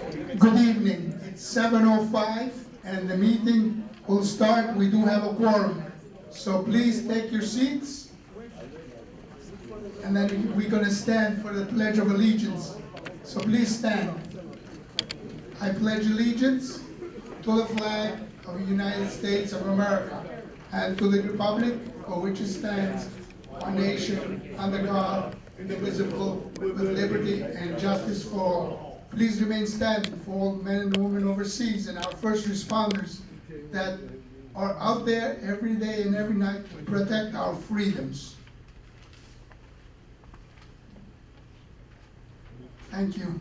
Good evening. It's 7:05 and the meeting will start. We do have a quorum. So please take your seats. And then we're going to stand for the Pledge of Allegiance. So please stand. I pledge allegiance to the flag of the United States of America and to the republic for which it stands, one nation, under God, indivisible, with liberty and justice for all. Please remain standing for all men and women overseas and our first responders that are out there every day and every night to protect our freedoms. Thank you.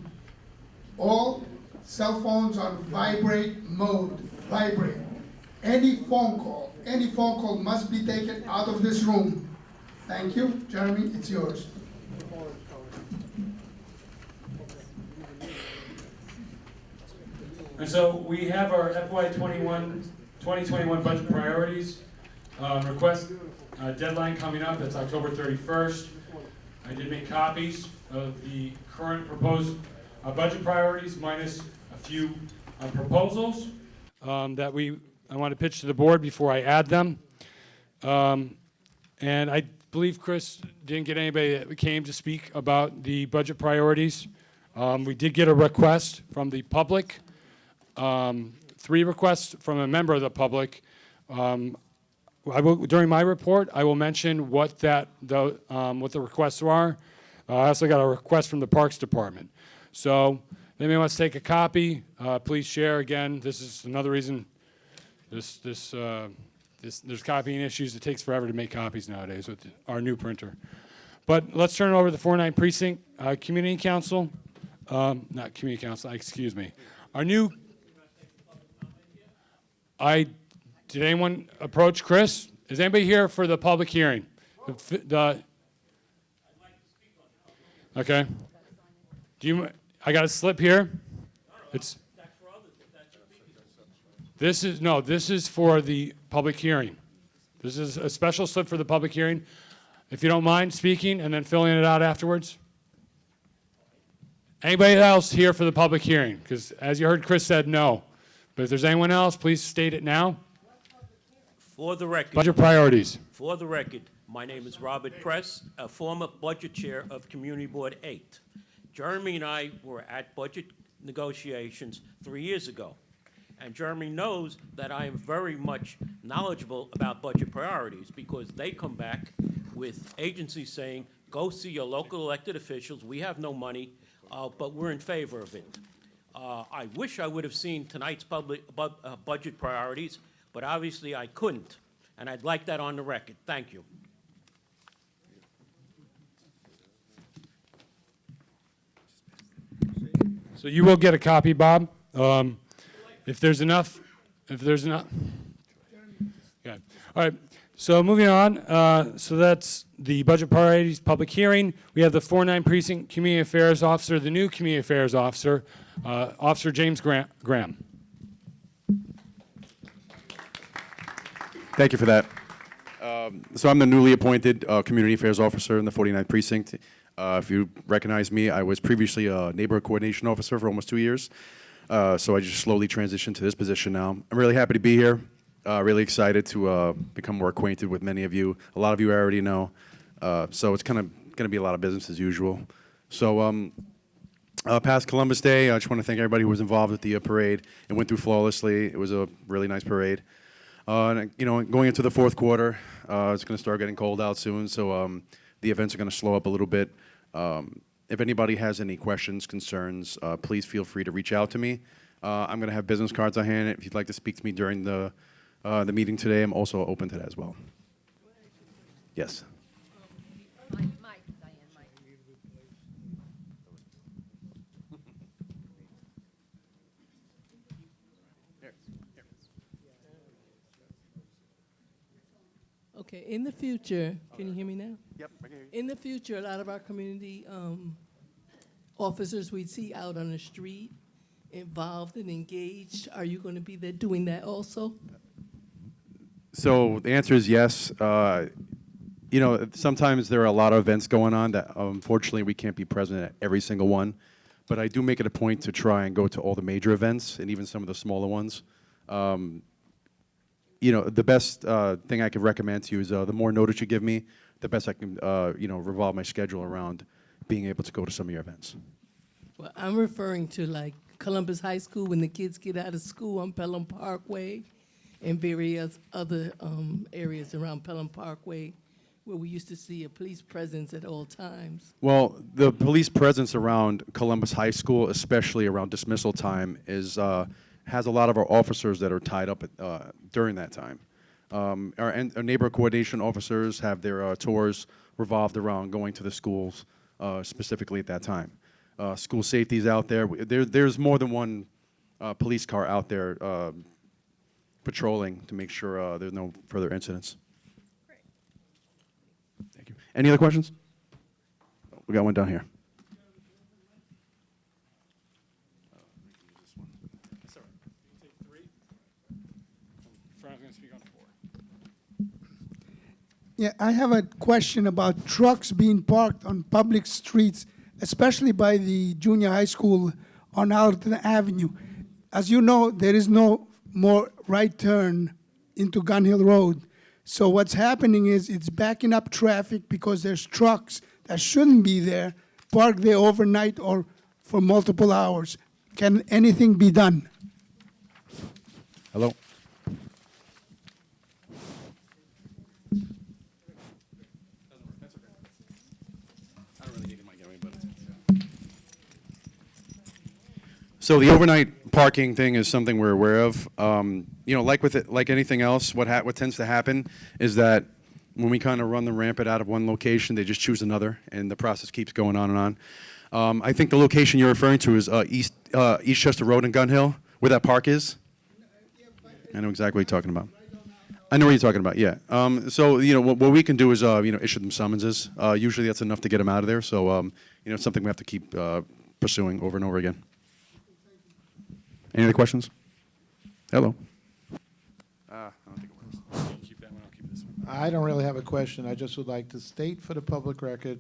All cell phones on vibrate mode, vibrate. Any phone call must be taken out of this room. Thank you. Jeremy, it's yours. And so we have our FY 2021 budget priorities request deadline coming up. That's October 31st. I did make copies of the current proposed budget priorities minus a few proposals that I want to pitch to the board before I add them. And I believe Chris didn't get anybody that came to speak about the budget priorities. We did get a request from the public, 3 requests from a member of the public. During my report, I will mention what the requests are. I also got a request from the Parks Department. So if anybody wants to take a copy, please share. Again, this is another reason there's copying issues. It takes forever to make copies nowadays with our new printer. But let's turn it over to the 49 Precinct Community Council. Not Community Council, excuse me. Our new... Did anyone approach Chris? Is anybody here for the public hearing? Okay. I got a slip here. This is for the public hearing. This is a special slip for the public hearing. If you don't mind speaking and then filling it out afterwards. Anybody else here for the public hearing? Because as you heard, Chris said no. But if there's anyone else, please state it now. For the record. Budget priorities. For the record, my name is Robert Press, a former budget chair of Community Board 8. Jeremy and I were at budget negotiations 3 years ago. And Jeremy knows that I am very much knowledgeable about budget priorities because they come back with agencies saying, go see your local elected officials. We have no money, but we're in favor of it. I wish I would have seen tonight's budget priorities, but obviously I couldn't. And I'd like that on the record. Thank you. So you will get a copy, Bob. If there's enough. Okay. All right. So moving on. So that's the budget priorities public hearing. We have the 49 Precinct Community Affairs Officer, the new Community Affairs Officer, Officer James Graham. Thank you for that. So I'm the newly appointed Community Affairs Officer in the 49th Precinct. If you recognize me, I was previously a Neighborhood Coordination Officer for almost 2 years. So I just slowly transitioned to this position now. I'm really happy to be here. Really excited to become more acquainted with many of you. A lot of you I already know. So it's kind of going to be a lot of business as usual. So past Columbus Day, I just want to thank everybody who was involved with the parade. It went through flawlessly. It was a really nice parade. And, going into the fourth quarter, it's going to start getting cold out soon, so the events are going to slow up a little bit. If anybody has any questions, concerns, please feel free to reach out to me. I'm going to have business cards on hand. If you'd like to speak to me during the meeting today, I'm also open to that as well. Yes. Okay, in the future, can you hear me now? Yep, I can hear you. In the future, a lot of our community officers we see out on the street, involved and engaged. Are you going to be there doing that also? So the answer is yes. Sometimes there are a lot of events going on that unfortunately we can't be present at every single one. but I do make it a point to try and go to all the major events and even some of the smaller ones. You know, the best thing I could recommend to you is the more notice you give me, the best I can, you know, revolve my schedule around being able to go to some of your events. Well, I'm referring to like Columbus High School when the kids get out of school on Pelham Parkway and various other areas around Pelham Parkway where we used to see a police presence at all times. Well, the police presence around Columbus High School, especially around dismissal time, is has a lot of our officers that are tied up during that time. Our neighborhood coordination officers have their tours revolved around going to the schools specifically at that time. School safety is out there. There's more than one police car out there patrolling to make sure there's no further incidents. Great. Thank you. Any other questions? Oh, we got one down here. Yeah, I have a question about trucks being parked on public streets, especially by the junior high school on Allerton Avenue. As you know, there is no more right turn into Gun Hill Road. So what's happening is it's backing up traffic because there's trucks that shouldn't be there, parked there overnight or for multiple hours. Can anything be done? Hello? So the overnight parking thing is something we're aware of. You know, like with it, like anything else, what tends to happen is that when we kind of run the rampant out of one location, they just choose another, and the process keeps going on and on. I think the location you're referring to is East Chester Road in Gun Hill, where that park is. I know exactly what you're talking about. I know what you're talking about. Yeah. So you know what we can do is you know, issue them summonses. Usually that's enough to get them out of there. So you know, it's something we have to keep pursuing over and over again. Any other questions? Hello. I don't think it works. Keep that one, I'll keep this one. I don't really have a question. I just would like to state for the public record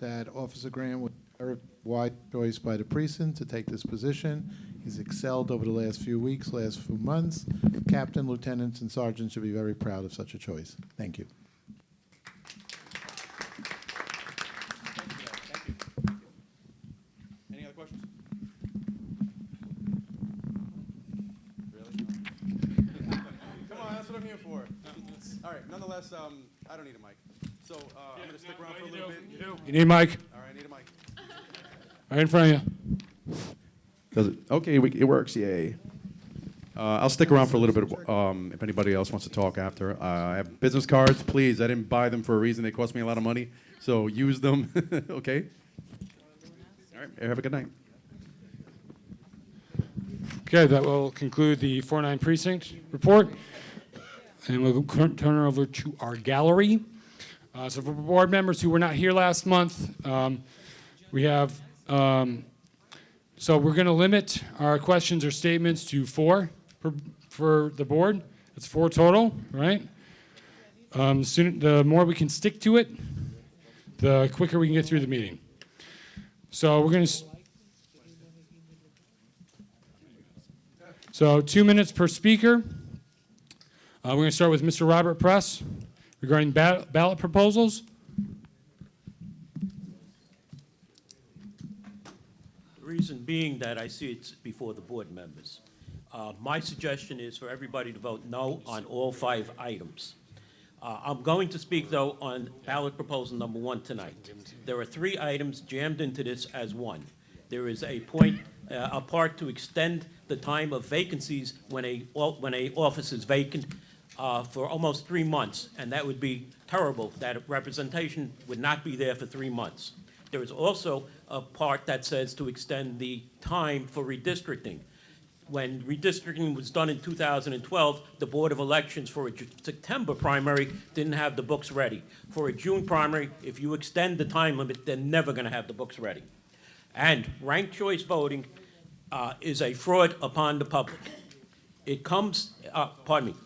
that Officer Graham was a very wide choice by the precinct to take this position. He's excelled over the last few weeks, last few months. Captain, lieutenants, and sergeants should be very proud of such a choice. Thank you. Any other questions? Come on, that's what I'm here for. All right, nonetheless, I don't need a mic. So I'm going to stick around for a little bit. You need a mic? All right, I need a mic. Right in front of you. Does it? Okay, it works, yay. I'll stick around for a little bit if anybody else wants to talk after. I have business cards, please. I didn't buy them for a reason. They cost me a lot of money, so use them, okay? All right, have a good night. Okay, that will conclude the 4-9 precinct report. And we'll turn it over to our gallery. So for board members who were not here last month, we have, so we're going to limit our questions or statements to 4 for the board. It's 4 total, right? The more we can stick to it, the quicker we can get through the meeting. So we're going to, so 2 minutes per speaker. We're going to start with Mr. Robert Press regarding ballot proposals. The reason being that I see it's before the board members. My suggestion is for everybody to vote no on all 5 items. I'm going to speak, though, on ballot proposal number 1 tonight. There are 3 items jammed into this as one. There is a part to extend the time of vacancies when a office is vacant for almost 3 months, and that would be terrible. That representation would not be there for 3 months. There is also a part that says to extend the time for redistricting. When redistricting was done in 2012, the Board of Elections for a September primary didn't have the books ready. For a June primary, if you extend the time limit, they're never going to have the books ready. And ranked choice voting is a fraud upon the public. It comes,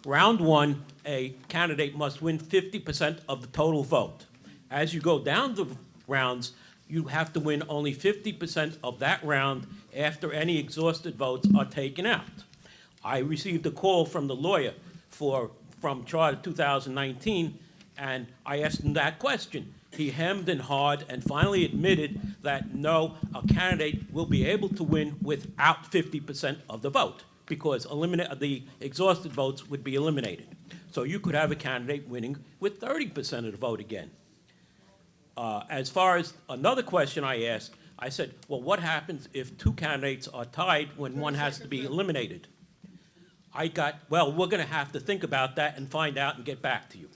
round 1, a candidate must win 50% of the total vote. As you go down the rounds, you have to win only 50% of that round after any exhausted votes are taken out. I received a call from the lawyer from Charter 2019, and I asked him that question. He hemmed and hawed and finally admitted that no, a candidate will be able to win without 50% of the vote, because the exhausted votes would be eliminated. So you could have a candidate winning with 30% of the vote again. As far as another question I asked, I said, well, what happens if two candidates are tied when one has to be eliminated? Well, we're going to have to think about that and find out and get back to you.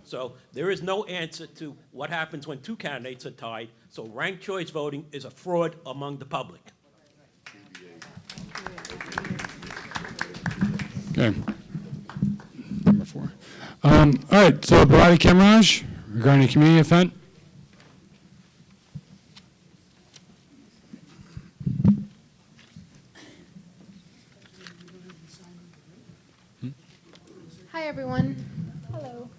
So there is no answer to what happens when two candidates are tied, so ranked choice voting is a fraud among the public. Okay. Number 4. All right, so Bharati Kamaraj, regarding the community event. Hi, everyone. Hello.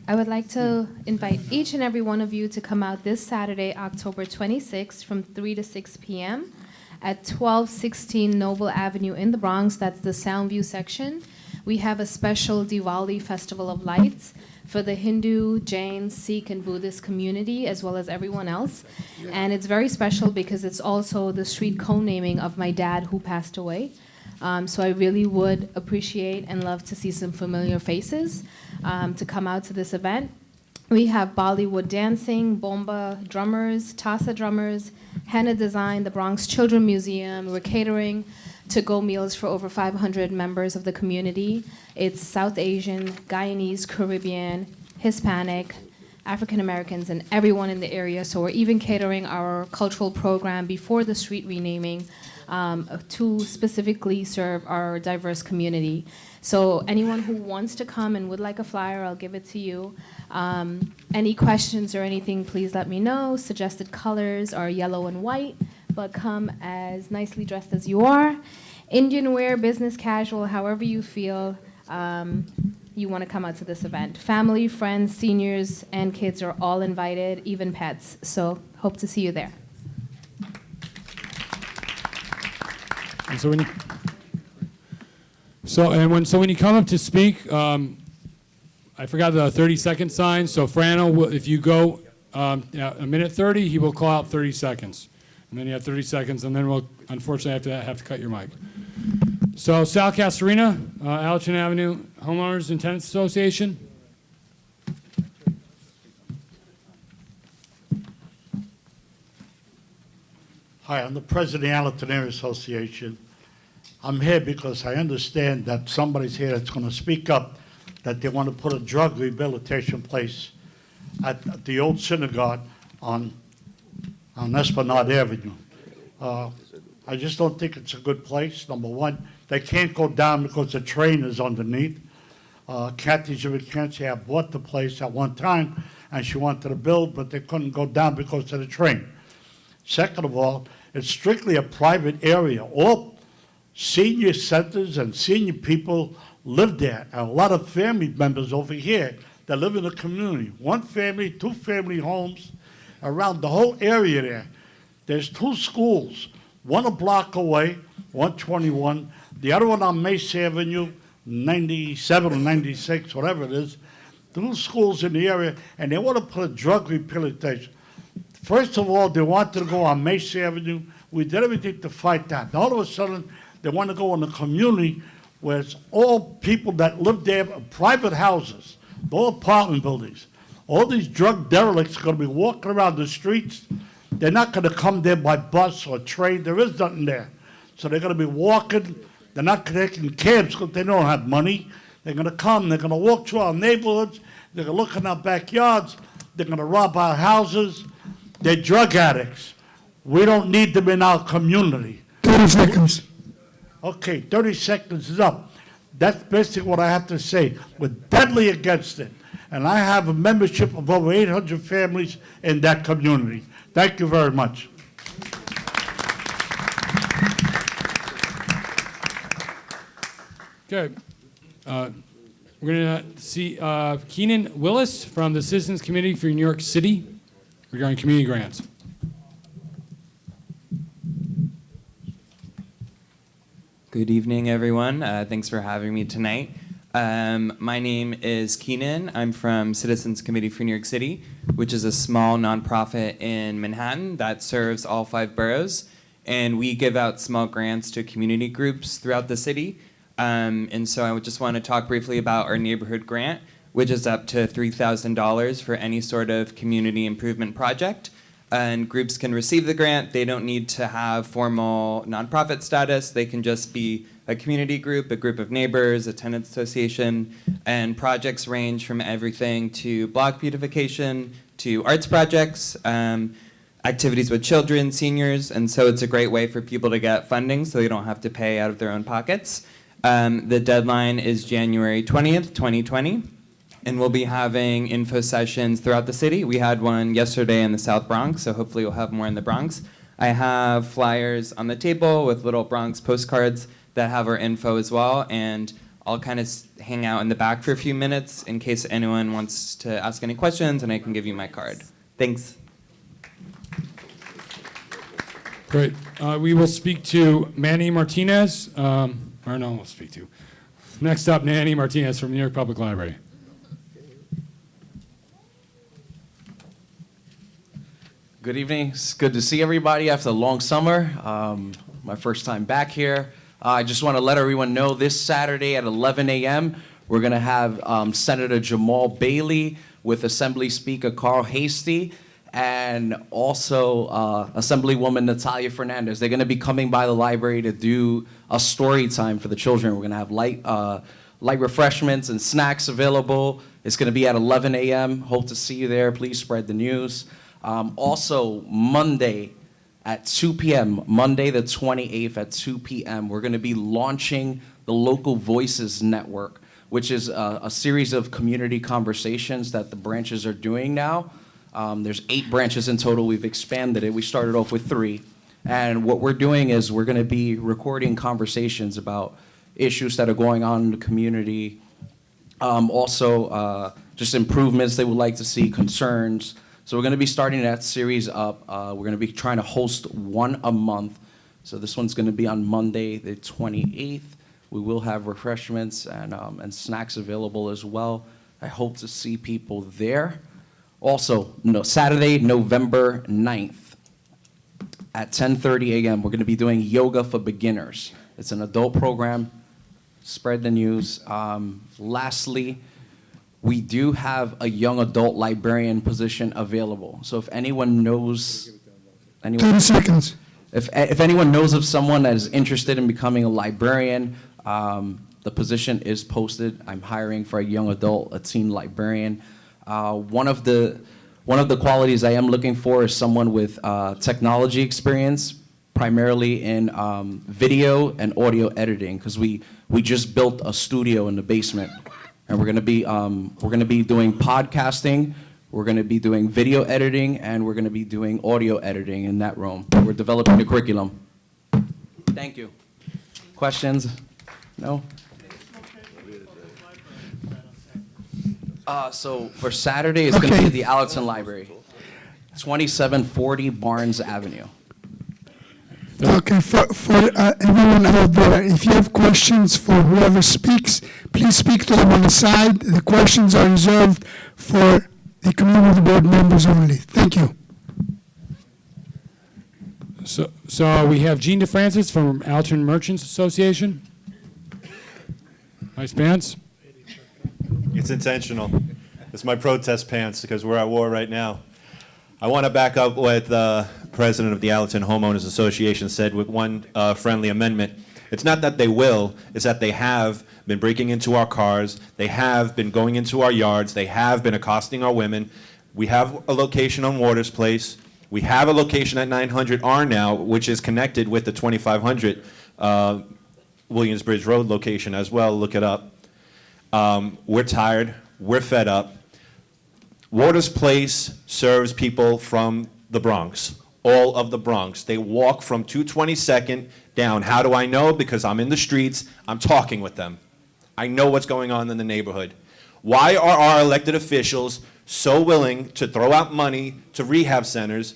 I would like to invite each and every one of you to come out this Saturday, October 26th, from 3 to 6 p.m. at 1216 Noble Avenue in the Bronx. That's the Soundview section. We have a special Diwali Festival of Lights for the Hindu, Jain, Sikh, and Buddhist community, as well as everyone else. And it's very special because it's also the street co-naming of my dad who passed away. So I really would appreciate and love to see some familiar faces to come out to this event. We have Bollywood dancing, bomba drummers, tassa drummers, henna design, the Bronx Children Museum. We're catering to-go meals for over 500 members of the community. It's South Asian, Guyanese, Caribbean, Hispanic, African Americans, and everyone in the area. So we're even catering our cultural program before the street renaming to specifically serve our diverse community. So anyone who wants to come and would like a flyer, I'll give it to you. Any questions or anything, please let me know. Suggested colors are yellow and white, but come as nicely dressed as you are. Indian wear, business casual, however you feel you want to come out to this event. Family, friends, seniors, and kids are all invited, even pets. So hope to see you there. And so when you come up to speak, I forgot the 30-second sign. So Frano, if you go a minute 30, he will call out 30 seconds, and then you have 30 seconds, and then we'll unfortunately have to cut your mic. So Sal Castorina, Allerton Avenue Homeowners and Tenants Association. Hi, I'm the president of the Allerton Area Association. I'm here because I understand that somebody's here that's going to speak up that they want to put a drug rehabilitation place at the old synagogue on Esplanade Avenue. I just don't think it's a good place. Number one, they can't go down because the train is underneath. Kathy Zivichansi had bought the place at one time, and she wanted to build, but they couldn't go down because of the train. Second of all, it's strictly a private area. All senior centers and senior people live there, and a lot of family members over here that live in the community. One family, two family homes around the whole area there. There's two schools, one a block away, 121, the other one on Mace Avenue, 97 or 96, whatever it is. Two schools in the area, and they want to put a drug rehabilitation. First of all, they wanted to go on Mace Avenue. We did everything to fight that. And all of a sudden, they want to go in the community where it's all people that live there, private houses, all apartment buildings. All these drug derelicts are going to be walking around the streets. They're not going to come there by bus or train. There is nothing there. So they're going to be walking. They're not taking cabs because they don't have money. They're going to come. They're going to walk through our neighborhoods. They're going to look in our backyards. They're going to rob our houses. They're drug addicts. We don't need them in our community. 30 seconds. Okay, 30 seconds is up. That's basically what I have to say. We're deadly against it. And I have a membership of over 800 families in that community. Thank you very much. Okay. We're going to see Keenan Willis from the Citizens Committee for New York City. regarding community grants. Good evening, everyone. Thanks for having me tonight. My name is Keenan. I'm from Citizens Committee for New York City, which is a small nonprofit in Manhattan that serves all 5 boroughs. And we give out small grants to community groups throughout the city. And so I would just want to talk briefly about our neighborhood grant, which is up to $3,000 for any sort of community improvement project. And groups can receive the grant. They don't need to have formal nonprofit status. They can just be a community group, a group of neighbors, a tenant association, and projects range from everything to block beautification, to arts projects, activities with children, seniors, and so it's a great way for people to get funding so they don't have to pay out of their own pockets. The deadline is January 20th, 2020. And we'll be having info sessions throughout the city. We had one yesterday in the South Bronx, so hopefully we'll have more in the Bronx. I have flyers on the table with little Bronx postcards that have our info as well, and I'll kind of hang out in the back for a few minutes in case anyone wants to ask any questions, and I can give you my card. Thanks. Great. We will speak to Manny Martinez, we'll speak to. Next up, Manny Martinez from New York Public Library. Good evening. It's good to see everybody after a long summer. My first time back here. I just want to let everyone know this Saturday at 11 a.m. we're going to have Senator Jamal Bailey with Assembly Speaker Carl Hastie and also Assemblywoman Natalia Fernandez. They're going to be coming by the library to do a story time for the children. We're going to have light refreshments and snacks available. It's going to be at 11 a.m. Hope to see you there. Please spread the news. Also, Monday at 2 p.m., Monday the 28th at 2 p.m., we're going to be launching the Local Voices Network, which is a series of community conversations that the branches are doing now. There's 8 branches in total. We've expanded it. We started off with 3. And what we're doing is we're going to be recording conversations about issues that are going on in the community, also just improvements they would like to see, concerns. So we're going to be starting that series up. We're going to be trying to host one a month. So this one's going to be on Monday, the 28th. We will have refreshments and snacks available as well. I hope to see people there. Also, Saturday, November 9th at 10:30 a.m., we're going to be doing yoga for beginners. It's an adult program. Spread the news. Lastly, we do have a young adult librarian position available. So if anyone knows, 30 seconds. If anyone knows of someone that is interested in becoming a librarian, the position is posted. I'm hiring for a young adult, a teen librarian. One of the qualities I am looking for is someone with technology experience, primarily in video and audio editing, because we just built a studio in the basement. And we're going to be doing podcasting, we're going to be doing video editing, and we're going to be doing audio editing in that room. We're developing the curriculum. Thank you. Questions? No? So for Saturday, it's going to be at the Allerton Library, 2740 Barnes Avenue. Okay, for everyone out there, if you have questions for whoever speaks, please speak to them on the side. The questions are reserved for the community board members only. Thank you. So we have Gene DeFrancis from Alton Merchants Association. Nice pants. It's intentional. It's my protest pants because we're at war right now. I want to back up what the president of the Allerton Homeowners Association said with one friendly amendment. It's not that they will, it's that they have been breaking into our cars, they have been going into our yards, they have been accosting our women. We have a location on Waters Place. We have a location at 900 R now, which is connected with the 2500 Williamsbridge Road location as well. Look it up. We're tired. We're fed up. Waters Place serves people from the Bronx, all of the Bronx. They walk from 222nd down. How do I know? Because I'm in the streets. I'm talking with them. I know what's going on in the neighborhood. Why are our elected officials so willing to throw out money to rehab centers,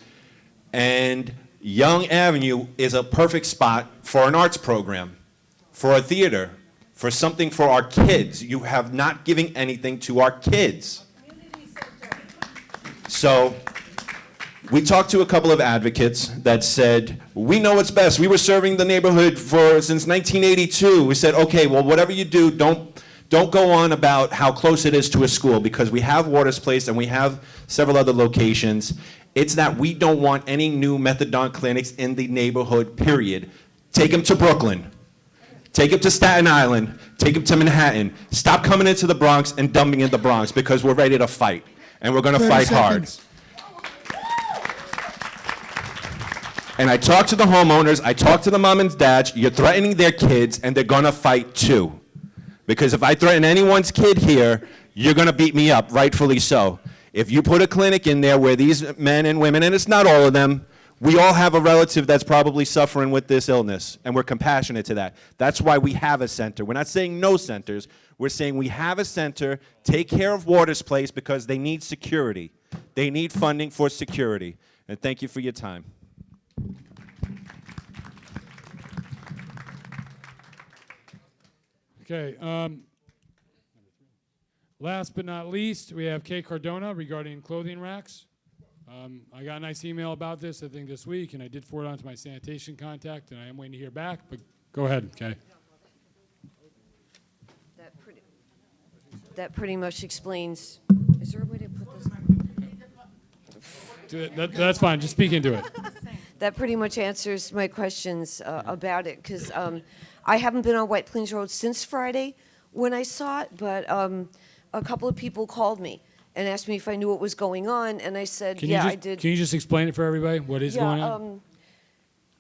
and Young Avenue is a perfect spot for an arts program, for a theater, for something for our kids. You have not given anything to our kids. So we talked to a couple of advocates that said, we know what's best. We were serving the neighborhood since 1982. We said, okay, well, whatever you do, don't go on about how close it is to a school, because we have Waters Place and we have several other locations. It's that we don't want any new methadone clinics in the neighborhood, period. Take them to Brooklyn. Take them to Staten Island. Take them to Manhattan. Stop coming into the Bronx and dumping in the Bronx, because we're ready to fight. And we're going to 30 fight hard. seconds. And I talked to the homeowners, I talked to the mom and dads, you're threatening their kids, and they're gonna fight too. Because if I threaten anyone's kid here, you're gonna beat me up, rightfully so. If you put a clinic in there where these men and women, and it's not all of them, we all have a relative that's probably suffering with this illness, and we're compassionate to that. That's why we have a center. We're not saying no centers, we're saying we have a center, take care of Waters Place, because they need security. They need funding for security. And thank you for your time. Okay. Last but not least, we have Kay Cardona regarding clothing racks. I got a nice email about this, I think, this week, and I did forward it on to my sanitation contact, and I am waiting to hear back, but go ahead, Kay. That pretty much explains, is there a way to put this? That's fine, just speak into it. That pretty much answers my questions about it, because I haven't been on White Plains Road since Friday when I saw it, but a couple of people called me and asked me if I knew what was going on, and I said, I did. Can you just explain it for everybody, what is going on?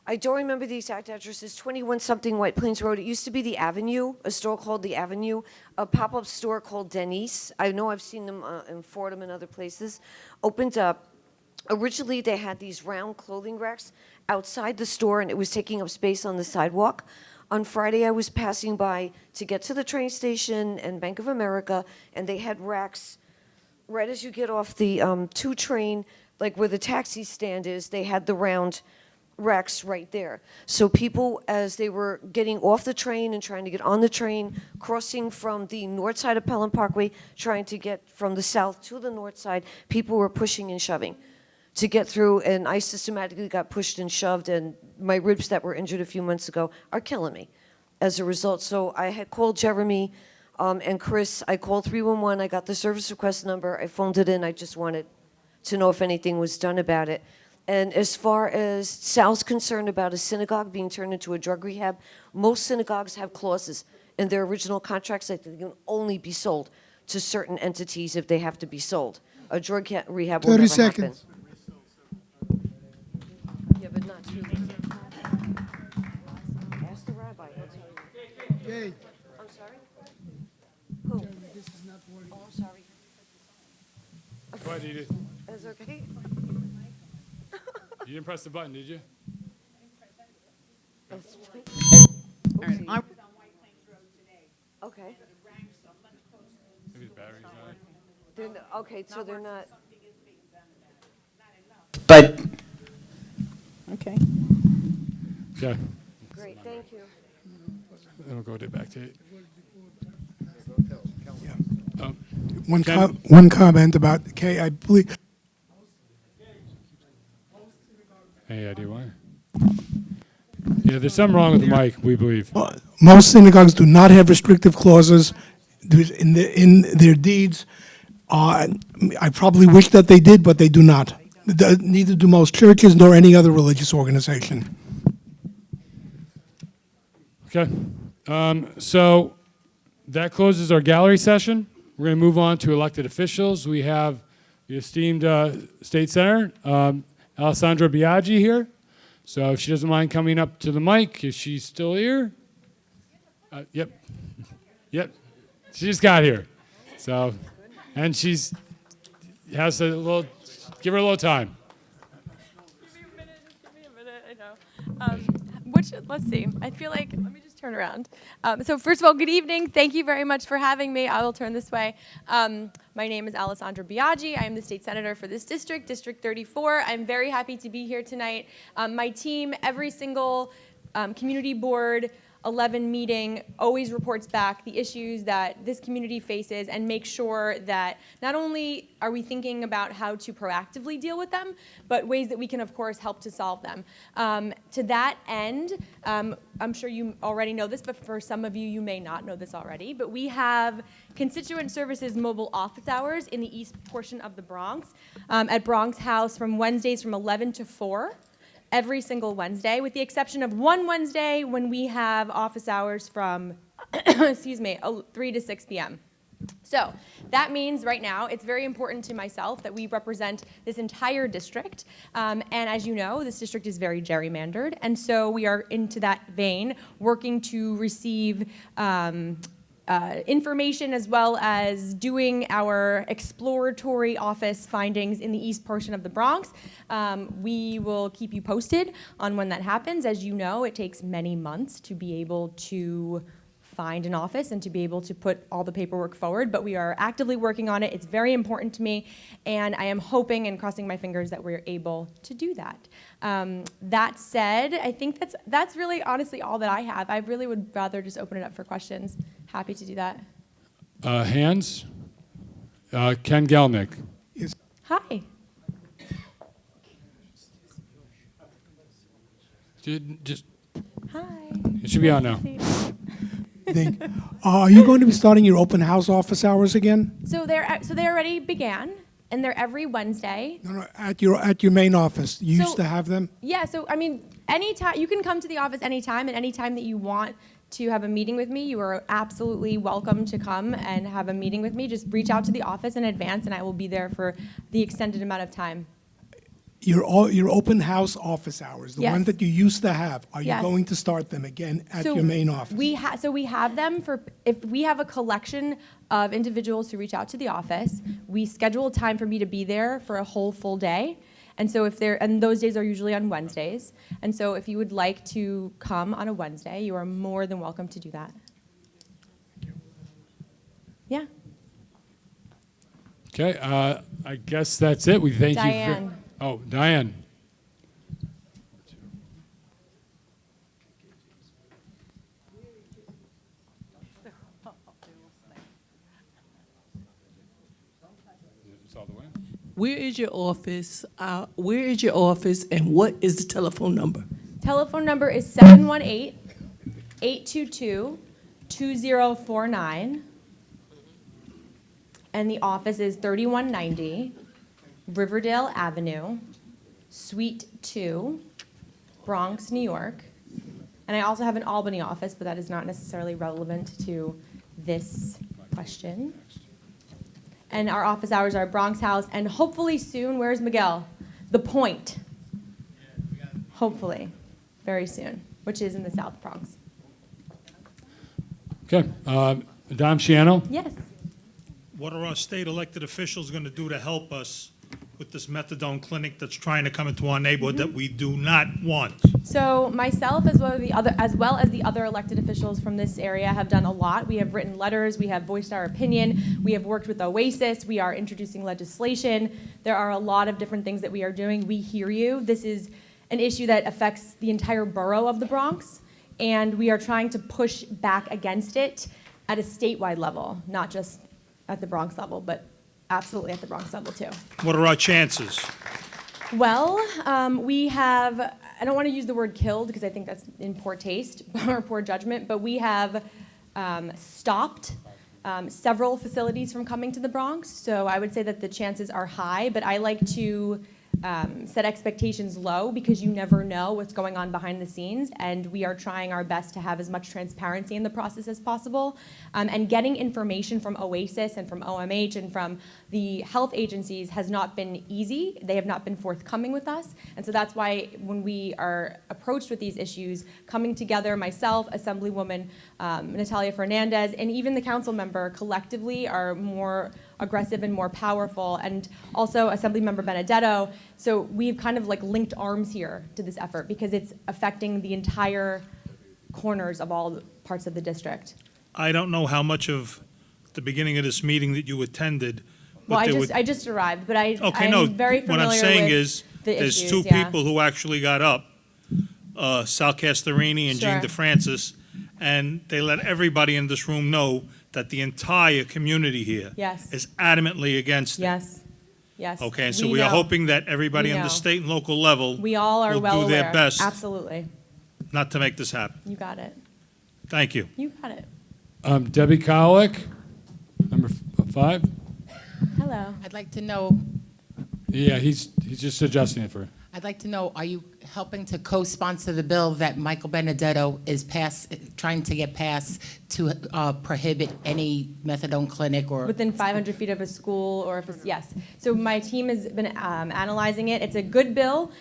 I don't remember the exact address. It's 21-something White Plains Road. It used to be the Avenue, a store called the Avenue, a pop-up store called Denise. I know I've seen them in Fordham and other places. Opened up. Originally, they had these round clothing racks outside the store, and it was taking up space on the sidewalk. On Friday, I was passing by to get to the train station and Bank of America, and they had racks right as you get off the 2 train, like where the taxi stand is, they had the round racks right there. So people, as they were getting off the train and trying to get on the train, crossing from the north side of Pelham Parkway, trying to get from the south to the north side, people were pushing and shoving to get through, and I systematically got pushed and shoved, and my ribs that were injured a few months ago are killing me as a result. So I had called Jeremy and Chris. I called 311. I got the service request number. I phoned it in. I just wanted to know if anything was done about it. And as far as Sal's concerned about a synagogue being turned into a drug rehab, most synagogues have clauses in their original contracts that they can only be sold to certain entities if they have to be sold. A drug rehab will 30 never seconds. happen. Yeah, but not to. Ask the rabbi. He'll tell you. Okay. I'm sorry? Who? Oh, I'm sorry. Go ahead, Edith. Is it okay? You didn't press the button, did you? Oopsie. Okay. Maybe his battery's died. Okay, so they're not. But Okay. Okay. Great, thank you. Then we'll go back to it. One comment about Kay, I believe. Any idea why? Yeah, there's something wrong with the mic, we believe. Most synagogues do not have restrictive clauses in their deeds. I probably wish that they did, but they do not. Neither do most churches nor any other religious organization. Okay. So that closes our gallery session. We're going to move on to elected officials. We have the esteemed State Senator, Alessandra Biaggi here. So if she doesn't mind coming up to the mic, is she still here? Yep. Yep. She just got here. So, and she's has a little, give her a little time. Give me a minute, I know. Which let's see. I feel like, let me just turn around. So first of all, good evening. Thank you very much for having me. I will turn this way. My name is Alessandra Biaggi. I am the state senator for this district, District 34. I'm very happy to be here tonight. My team, every single community board 11 meeting always reports back the issues that this community faces and make sure that not only are we thinking about how to proactively deal with them, but ways that we can, of course, help to solve them. To that end, I'm sure you already know this, but for some of you, you may not know this already, but we have constituent services mobile office hours in the east portion of the Bronx at Bronx House from Wednesdays from 11 to 4. Every single Wednesday, with the exception of one Wednesday when we have office hours from, 3 to 6 p.m. So that means right now it's very important to myself that we represent this entire district. And as you know, this district is very gerrymandered. And so we are into that vein working to receive information as well as doing our exploratory office findings in the east portion of the Bronx. We will keep you posted on when that happens. As you know, it takes many months to be able to find an office and to be able to put all the paperwork forward, but we are actively working on it. It's very important to me, and I am hoping and crossing my fingers that we're able to do that. That said, I think that's really honestly all that I have. I really would rather just open it up for questions. Happy to do that. Hands. Ken Gelnick. Hi. Just. Hi. It should be on now. Are you going to be starting your open house office hours again? So they already began, and they're every Wednesday. No, at your main office. You used to have them? Yeah, so I mean, anytime you can come to the office anytime, and anytime that you want to have a meeting with me, you are absolutely welcome to come and have a meeting with me. Just reach out to the office in advance, and I will be there for the extended amount of time. Your open house office hours, the Yes. one that you used to have, are you Yes. going to start them again at So your main office? We have them for, if we have a collection of individuals who reach out to the office, we schedule a time for me to be there for a whole full day. And so and those days are usually on Wednesdays. And so if you would like to come on a Wednesday, you are more than welcome to do that. Yeah. Okay, I guess that's it. We thank you. Diane. Oh, Diane. Where is your office? Where is your office, and what is the telephone number? Telephone number is 718-822-2049. And the office is 3190 Riverdale Avenue, Suite 2, Bronx, New York. And I also have an Albany office, but that is not necessarily relevant to this question. And our office hours are Bronx House, and hopefully soon, where's Miguel? The Point. Hopefully, very soon, which is in the South Bronx. Okay, Madame Shiano? Yes. What are our state elected officials going to do to help us with this methadone clinic that's trying to come into our neighborhood that we do not want? So myself, as well as the other elected officials from this area, have done a lot. We have written letters. We have voiced our opinion. We have worked with Oasis. We are introducing legislation. There are a lot of different things that we are doing. We hear you. This is an issue that affects the entire borough of the Bronx, and we are trying to push back against it at a statewide level, not just at the Bronx level, but absolutely at the Bronx level too. What are our chances? Well, we have, I don't want to use the word killed because I think that's in poor taste or poor judgment, but we have stopped several facilities from coming to the Bronx. So I would say that the chances are high, but I like to set expectations low because you never know what's going on behind the scenes, and we are trying our best to have as much transparency in the process as possible. And getting information from Oasis and from OMH and from the health agencies has not been easy. They have not been forthcoming with us, and so that's why when we are approached with these issues, coming together, myself, Assemblywoman Natalia Fernandez, and even the council member collectively are more aggressive and more powerful, and also Assemblymember Benedetto. So we've kind of like linked arms here to this effort because it's affecting the entire corners of all parts of the district. I don't know how much of the beginning of this meeting that you attended. Well, but I just arrived, but I'm very familiar what I'm saying with is, the there's issues, two yeah. people who actually got up, Sal Castorini and Jean Sure. DeFrancis, and they let everybody in this room know that the entire community here Yes. is adamantly against it. Yes, yes. Okay, and so we are know. hoping that everybody We on know. the state and local level We all are will well do their aware. best Absolutely. not to make this happen. You got it. Thank you. You got it. Debbie Kowalik, number 5. Hello. I'd like to know, Yeah, he's just adjusting it for. I'd like to know, are you helping to co-sponsor the bill that Michael Benedetto is trying to get passed to prohibit any methadone clinic or? Within 500 feet of a school, or if it's, yes. So my team has been analyzing it. It's a good bill.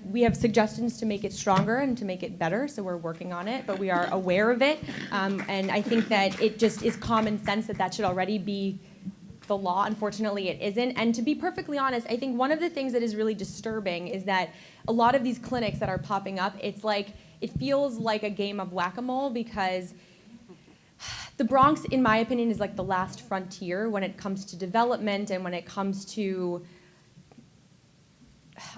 We have suggestions to make it stronger and to make it better, so we're working on it, but we are aware of it. And I think that it just is common sense that that should already be the law. Unfortunately, it isn't. And to be perfectly honest, I think one of the things that is really disturbing is that a lot of these clinics that are popping up, it's like, it feels like a game of whack-a-mole, because the Bronx, in my opinion, is like the last frontier when it comes to development and when it comes to,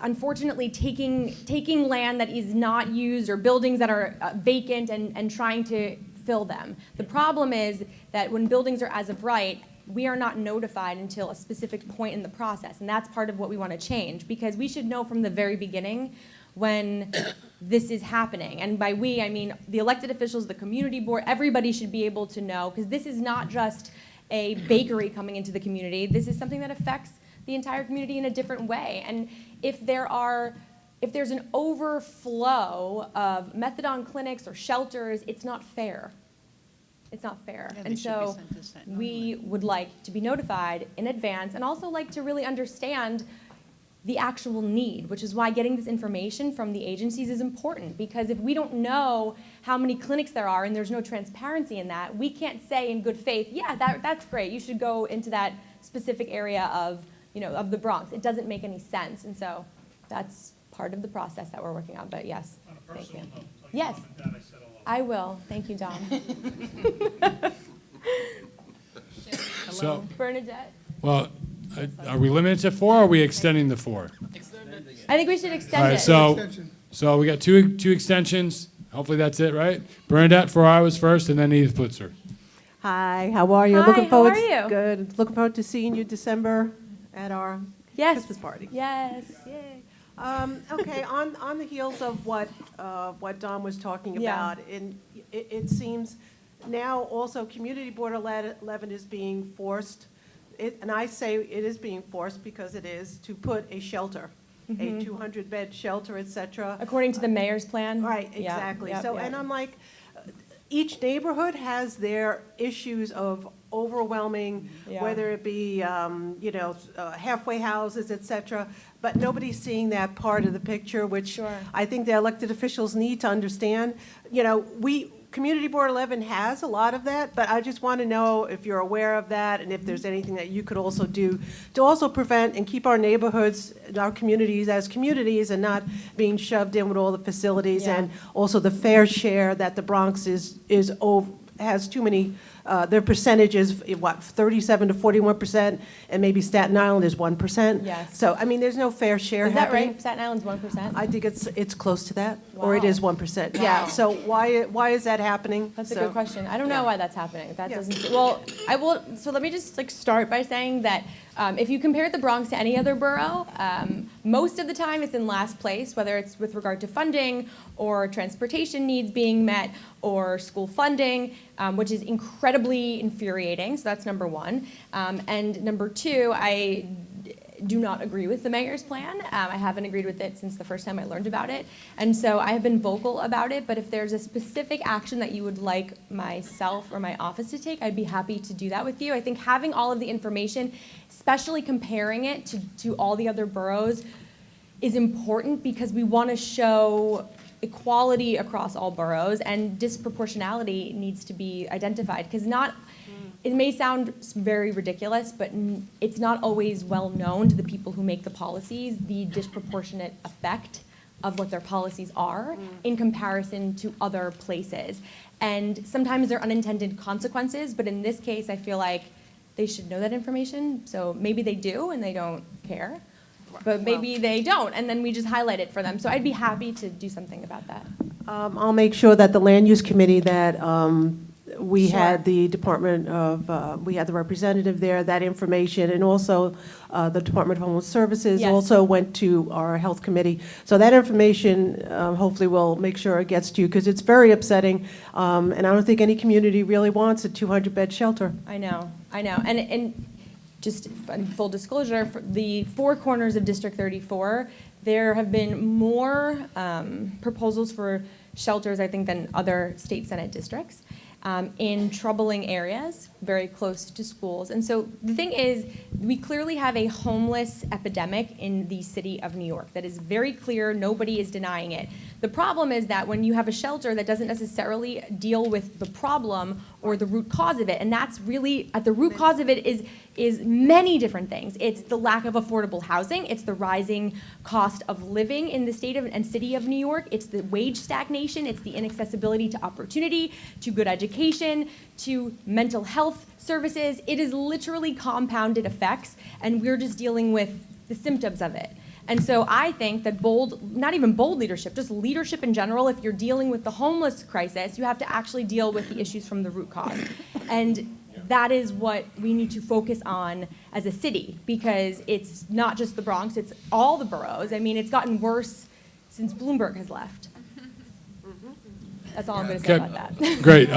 unfortunately, taking land that is not used or buildings that are vacant and trying to fill them. The problem is that when buildings are as of right, we are not notified until a specific point in the process, and that's part of what we want to change, because we should know from the very beginning when this is happening. And by we, I mean the elected officials, the community board, everybody should be able to know, because this is not just a bakery coming into the community. This is something that affects the entire community in a different way. And if there's an overflow of methadone clinics or shelters, it's not fair. It's not fair. Yeah, they And should be so sent to sent we would like to be notified in advance, and also like to really understand the actual need, which is why getting this information from the agencies is important, because if we don't know how many clinics there are and there's no transparency in that, we can't say in good faith, yeah, that's great, you should go into that specific area of the Bronx. It doesn't make any sense. And so that's part of the process that we're working on. But yes, thank you. Yes, I will. Thank you, Dom. So, Bernadette. well, are we limited to 4 or are we extending the 4? I think we should All extend right, it. so we got two extensions. Hopefully that's it, right? Bernadette, 4 hours first, and then Edith Blitzer. Hi, how are you? Hi, Looking how forward. are you? Good. Looking forward to seeing you December at our Christmas party. Yes. Yay. Okay, on the heels of what Don was talking Yeah. about, and it seems now also Community Board 11 is being forced, and I say it is being forced because it is, to put a shelter, a 200-bed shelter, et cetera. According to the mayor's plan. Right, Yeah, exactly. yep, So, yep. and I'm like, each neighborhood has their issues of overwhelming, Yeah. whether it be, halfway houses, et cetera, but nobody's seeing that part of the picture, which Sure. I think the elected officials need to understand. Community Board 11 has a lot of that, but I just want to know if you're aware of that and if there's anything that you could also do to also prevent and keep our neighborhoods, our communities as communities, and not being shoved in with all the facilities, Yeah. and also the fair share that the Bronx has too many, their percentage is, 37 to 41%, and maybe Staten Island is 1%. Yes. So, I mean, there's no fair share Is that happening. right? Staten Island's 1%? I think it's close to that, or it Wow. is 1%. Yeah, Wow. so why is that happening? That's a So- good question. I don't know why that's happening. That Yeah. doesn't. Well, I will. So let me just start by saying that if you compare the Bronx to any other borough, most of the time it's in last place, whether it's with regard to funding or transportation needs being met or school funding, which is incredibly infuriating. So that's number one. And number two, I do not agree with the mayor's plan. I haven't agreed with it since the first time I learned about it. And so I have been vocal about it, but if there's a specific action that you would like myself or my office to take, I'd be happy to do that with you. I think having all of the information, especially comparing it to all the other boroughs, is important because we want to show equality across all boroughs, and disproportionality needs to be identified, because it may sound very ridiculous, but it's not always well known to the people who make the policies, the disproportionate effect of what their policies are in comparison to other places. And sometimes there are unintended consequences, but in this case, I feel like they should know that information. So maybe they do and they don't care, but maybe they don't, and then we just highlight it for them. So I'd be happy to do something about that. I'll make sure that the land use committee that we Sure. had the Department of, we had the representative there, that information, and also the Department of Homeless Services Yes. also went to our health committee. So that information, hopefully we'll make sure it gets to you, because it's very upsetting, and I don't think any community really wants a 200-bed shelter. I know. And just in full disclosure, for the four corners of District 34, there have been more proposals for shelters, I think, than other state Senate districts. In troubling areas, very close to schools. And so the thing is, we clearly have a homeless epidemic in the city of New York. That is very clear, nobody is denying it. The problem is that when you have a shelter that doesn't necessarily deal with the problem or the root cause of it, and that's really, at the root cause of it is many different things. It's the lack of affordable housing, it's the rising cost of living in the state of, and city of New York, it's the wage stagnation, it's the inaccessibility to opportunity, to good education, to mental health services. It is literally compounded effects, and we're just dealing with the symptoms of it. And so I think that not even bold leadership, just leadership in general, if you're dealing with the homeless crisis, you have to actually deal with the issues from the root cause. And that is what we need to focus on as a city, because it's not just the Bronx, it's all the boroughs. I mean, it's gotten worse since Bloomberg has left. That's all I'm going to say Okay. about that. Great.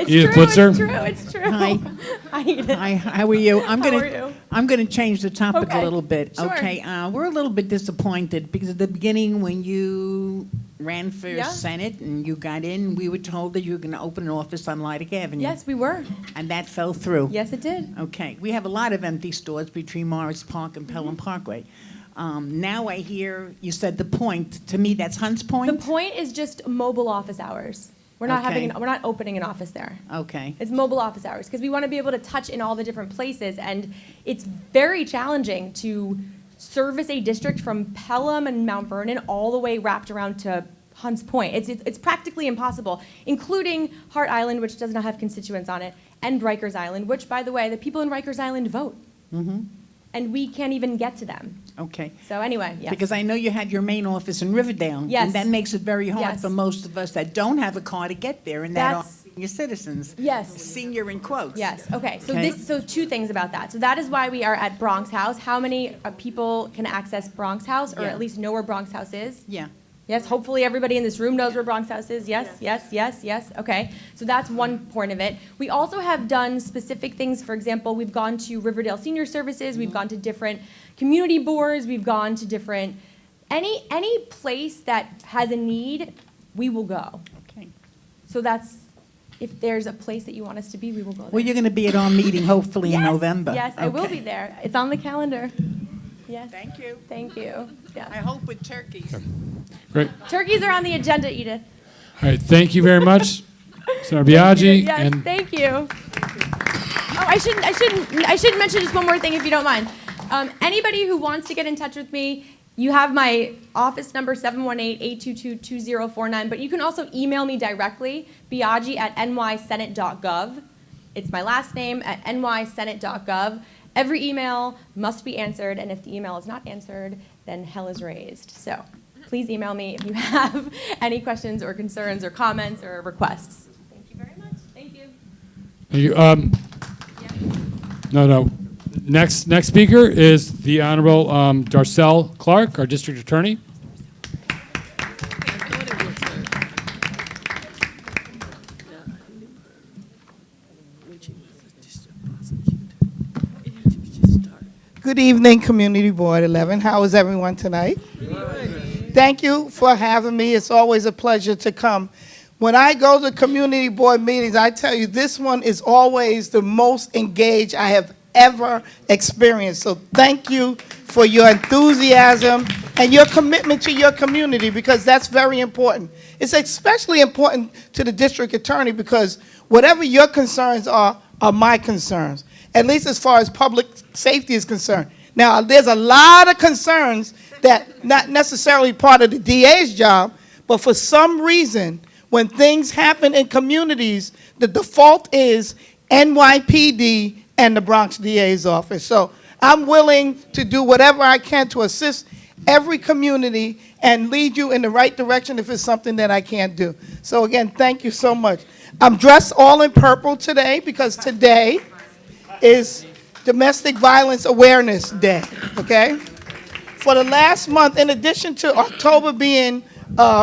Edith Blitzer? It's true. Hi. Hi, Edith. Hi, how are you? How are you? I'm gonna change the topic Okay, a little bit. sure. Okay, we're a little bit disappointed because at the beginning when you ran for Yeah. Senate and you got in, we were told that you were gonna open an office on Lydic Avenue. Yes, we were. And that fell through. Yes, it did. Okay, we have a lot of empty stores between Morris Park and Pelham Parkway. Now I hear you said the Point. To me, that's Hunts Point? The Point is just mobile office hours. We're not Okay. we're not opening an office there. Okay. It's mobile office hours because we want to be able to touch in all the different places, and it's very challenging to service a district from Pelham and Mount Vernon all the way wrapped around to Hunts Point. It's practically impossible, including Hart Island, which does not have constituents on it, and Rikers Island, which, by the way, the people in Rikers Island vote. Mm-hmm. And we can't even get to them. Okay. So anyway, yes. Because I know you had your main office in Riverdale. Yes. And that makes it very hard Yes. for most of us that don't have a car to get there, and that are That's- senior citizens. Yes. Senior in quotes. Yes, okay, Okay. so two things about that. So that is why we are at Bronx House. How many people can access Bronx House, or Yeah. at least know where Bronx House is? Yeah. Yes, hopefully everybody in this room knows where Bronx House is. Yes, yes, okay. So that's one point of it. We also have done specific things. For example, we've gone to Riverdale Senior Services, we've gone to different community boards, we've gone to different, any place that has a need, we will go. Okay. So that's, if there's a place that you want us to be, we will go there. Well, you're going to be at our meeting hopefully in Yes, November. Yes, I will Okay. be there. It's on the calendar. Yes. Thank you. Thank you. Yeah. I hope with turkeys. Great. Turkeys are on the agenda, Edith. All right, thank you very much, Senator Biaggi. Yes, And thank you. Oh, I should mention just one more thing if you don't mind. Anybody who wants to get in touch with me, you have my office number, 718-822-2049, but you can also email me directly, biaggi@nysenate.gov. It's my last name at nysenate.gov. Every email must be answered, and if the email is not answered, then hell is raised. So please email me if you have any questions or concerns or comments or requests. Thank you very much. Thank you. No. Next speaker is the Honorable Darcel Clark, our District Attorney. Good evening, Community Board 11. How is everyone tonight? Thank you for having me. It's always a pleasure to come. When I go to community board meetings, I tell you, this one is always the most engaged I have ever experienced. So thank you for your enthusiasm and your commitment to your community, because that's very important. It's especially important to the district attorney, because whatever your concerns are my concerns, at least as far as public safety is concerned. Now, there's a lot of concerns that not necessarily part of the DA's job, but for some reason, when things happen in communities, the default is NYPD and the Bronx DA's office. So I'm willing to do whatever I can to assist every community and lead you in the right direction if it's something that I can't do. So again, thank you so much. I'm dressed all in purple today because today is Domestic Violence Awareness Day, okay? For the last month, in addition to October being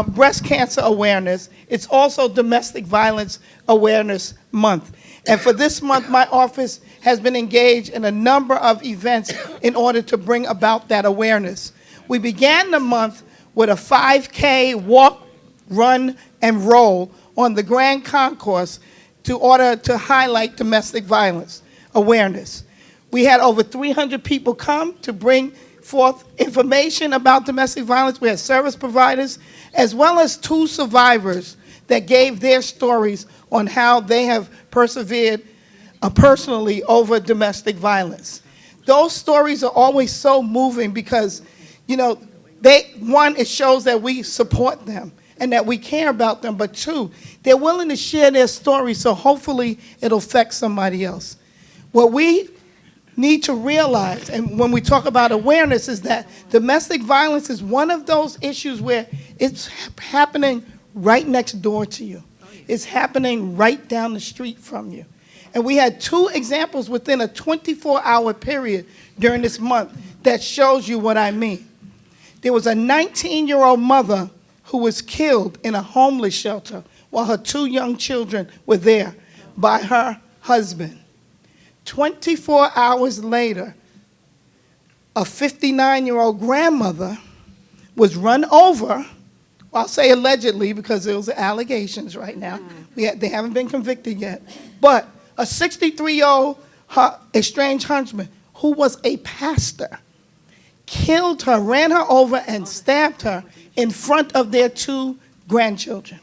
breast cancer awareness, it's also Domestic Violence Awareness Month. And for this month, my office has been engaged in a number of events in order to bring about that awareness. We began the month with a 5K walk, run, and roll on the Grand Concourse in order to highlight domestic violence awareness. We had over 300 people come to bring forth information about domestic violence. We had service providers, as well as 2 survivors that gave their stories on how they have persevered personally over domestic violence. Those stories are always so moving because, you know, one, it shows that we support them and that we care about them, but 2, they're willing to share their story, so hopefully it'll affect somebody else. What we need to realize, and when we talk about awareness, is that domestic violence is one of those issues where it's happening right next door to you. It's happening right down the street from you. And we had 2 examples within a 24-hour period during this month that shows you what I mean. There was a 19-year-old mother who was killed in a homeless shelter while her 2 young children were there by her husband. 24 hours later, a 59-year-old grandmother was run over. I'll say allegedly because those are allegations right now. They haven't been convicted yet. But a 63-year-old estranged husband who was a pastor killed her, ran her over, and stabbed her in front of their 2 grandchildren.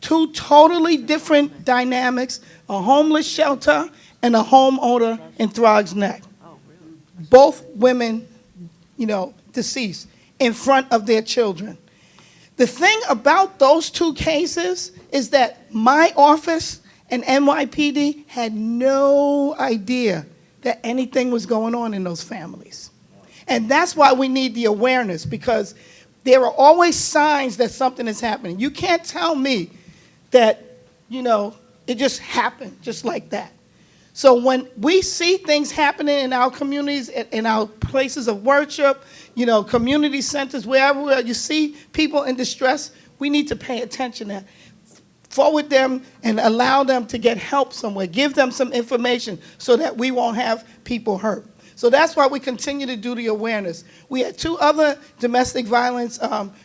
2 totally different dynamics, a homeless shelter and a homeowner in Throggs Neck. Both women, you know, deceased in front of their children. The thing about those 2 cases is that my office and NYPD had no idea that anything was going on in those families. And that's why we need the awareness, because there are always signs that something is happening. You can't tell me that, you know, it just happened just like that. So when we see things happening in our communities, in our places of worship, you know, community centers, wherever you see people in distress, we need to pay attention to that. Forward them and allow them to get help somewhere. Give them some information so that we won't have people hurt. So that's why we continue to do the awareness. We had 2 other domestic violence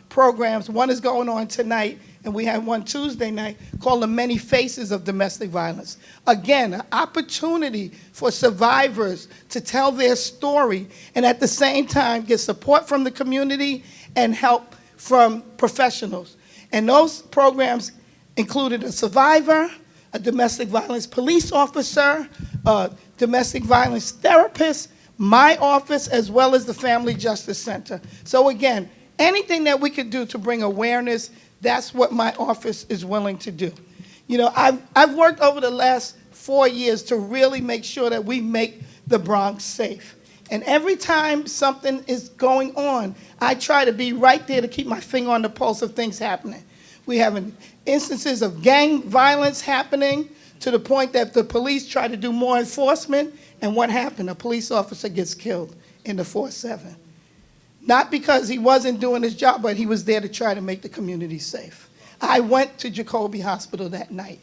programs. One is going on tonight, and we had one Tuesday night called The Many Faces of Domestic Violence. Again, an opportunity for survivors to tell their story and at the same time get support from the community and help from professionals. And those programs included a survivor, a domestic violence police officer, a domestic violence therapist, my office, as well as the Family Justice Center. So again, anything that we could do to bring awareness, that's what my office is willing to do. You know, I've worked over the last 4 years to really make sure that we make the Bronx safe. And every time something is going on, I try to be right there to keep my finger on the pulse of things happening. We have instances of gang violence happening to the point that the police try to do more enforcement, and what happened? A police officer gets killed in the 4-7. Not because he wasn't doing his job, but he was there to try to make the community safe. I went to Jacoby Hospital that night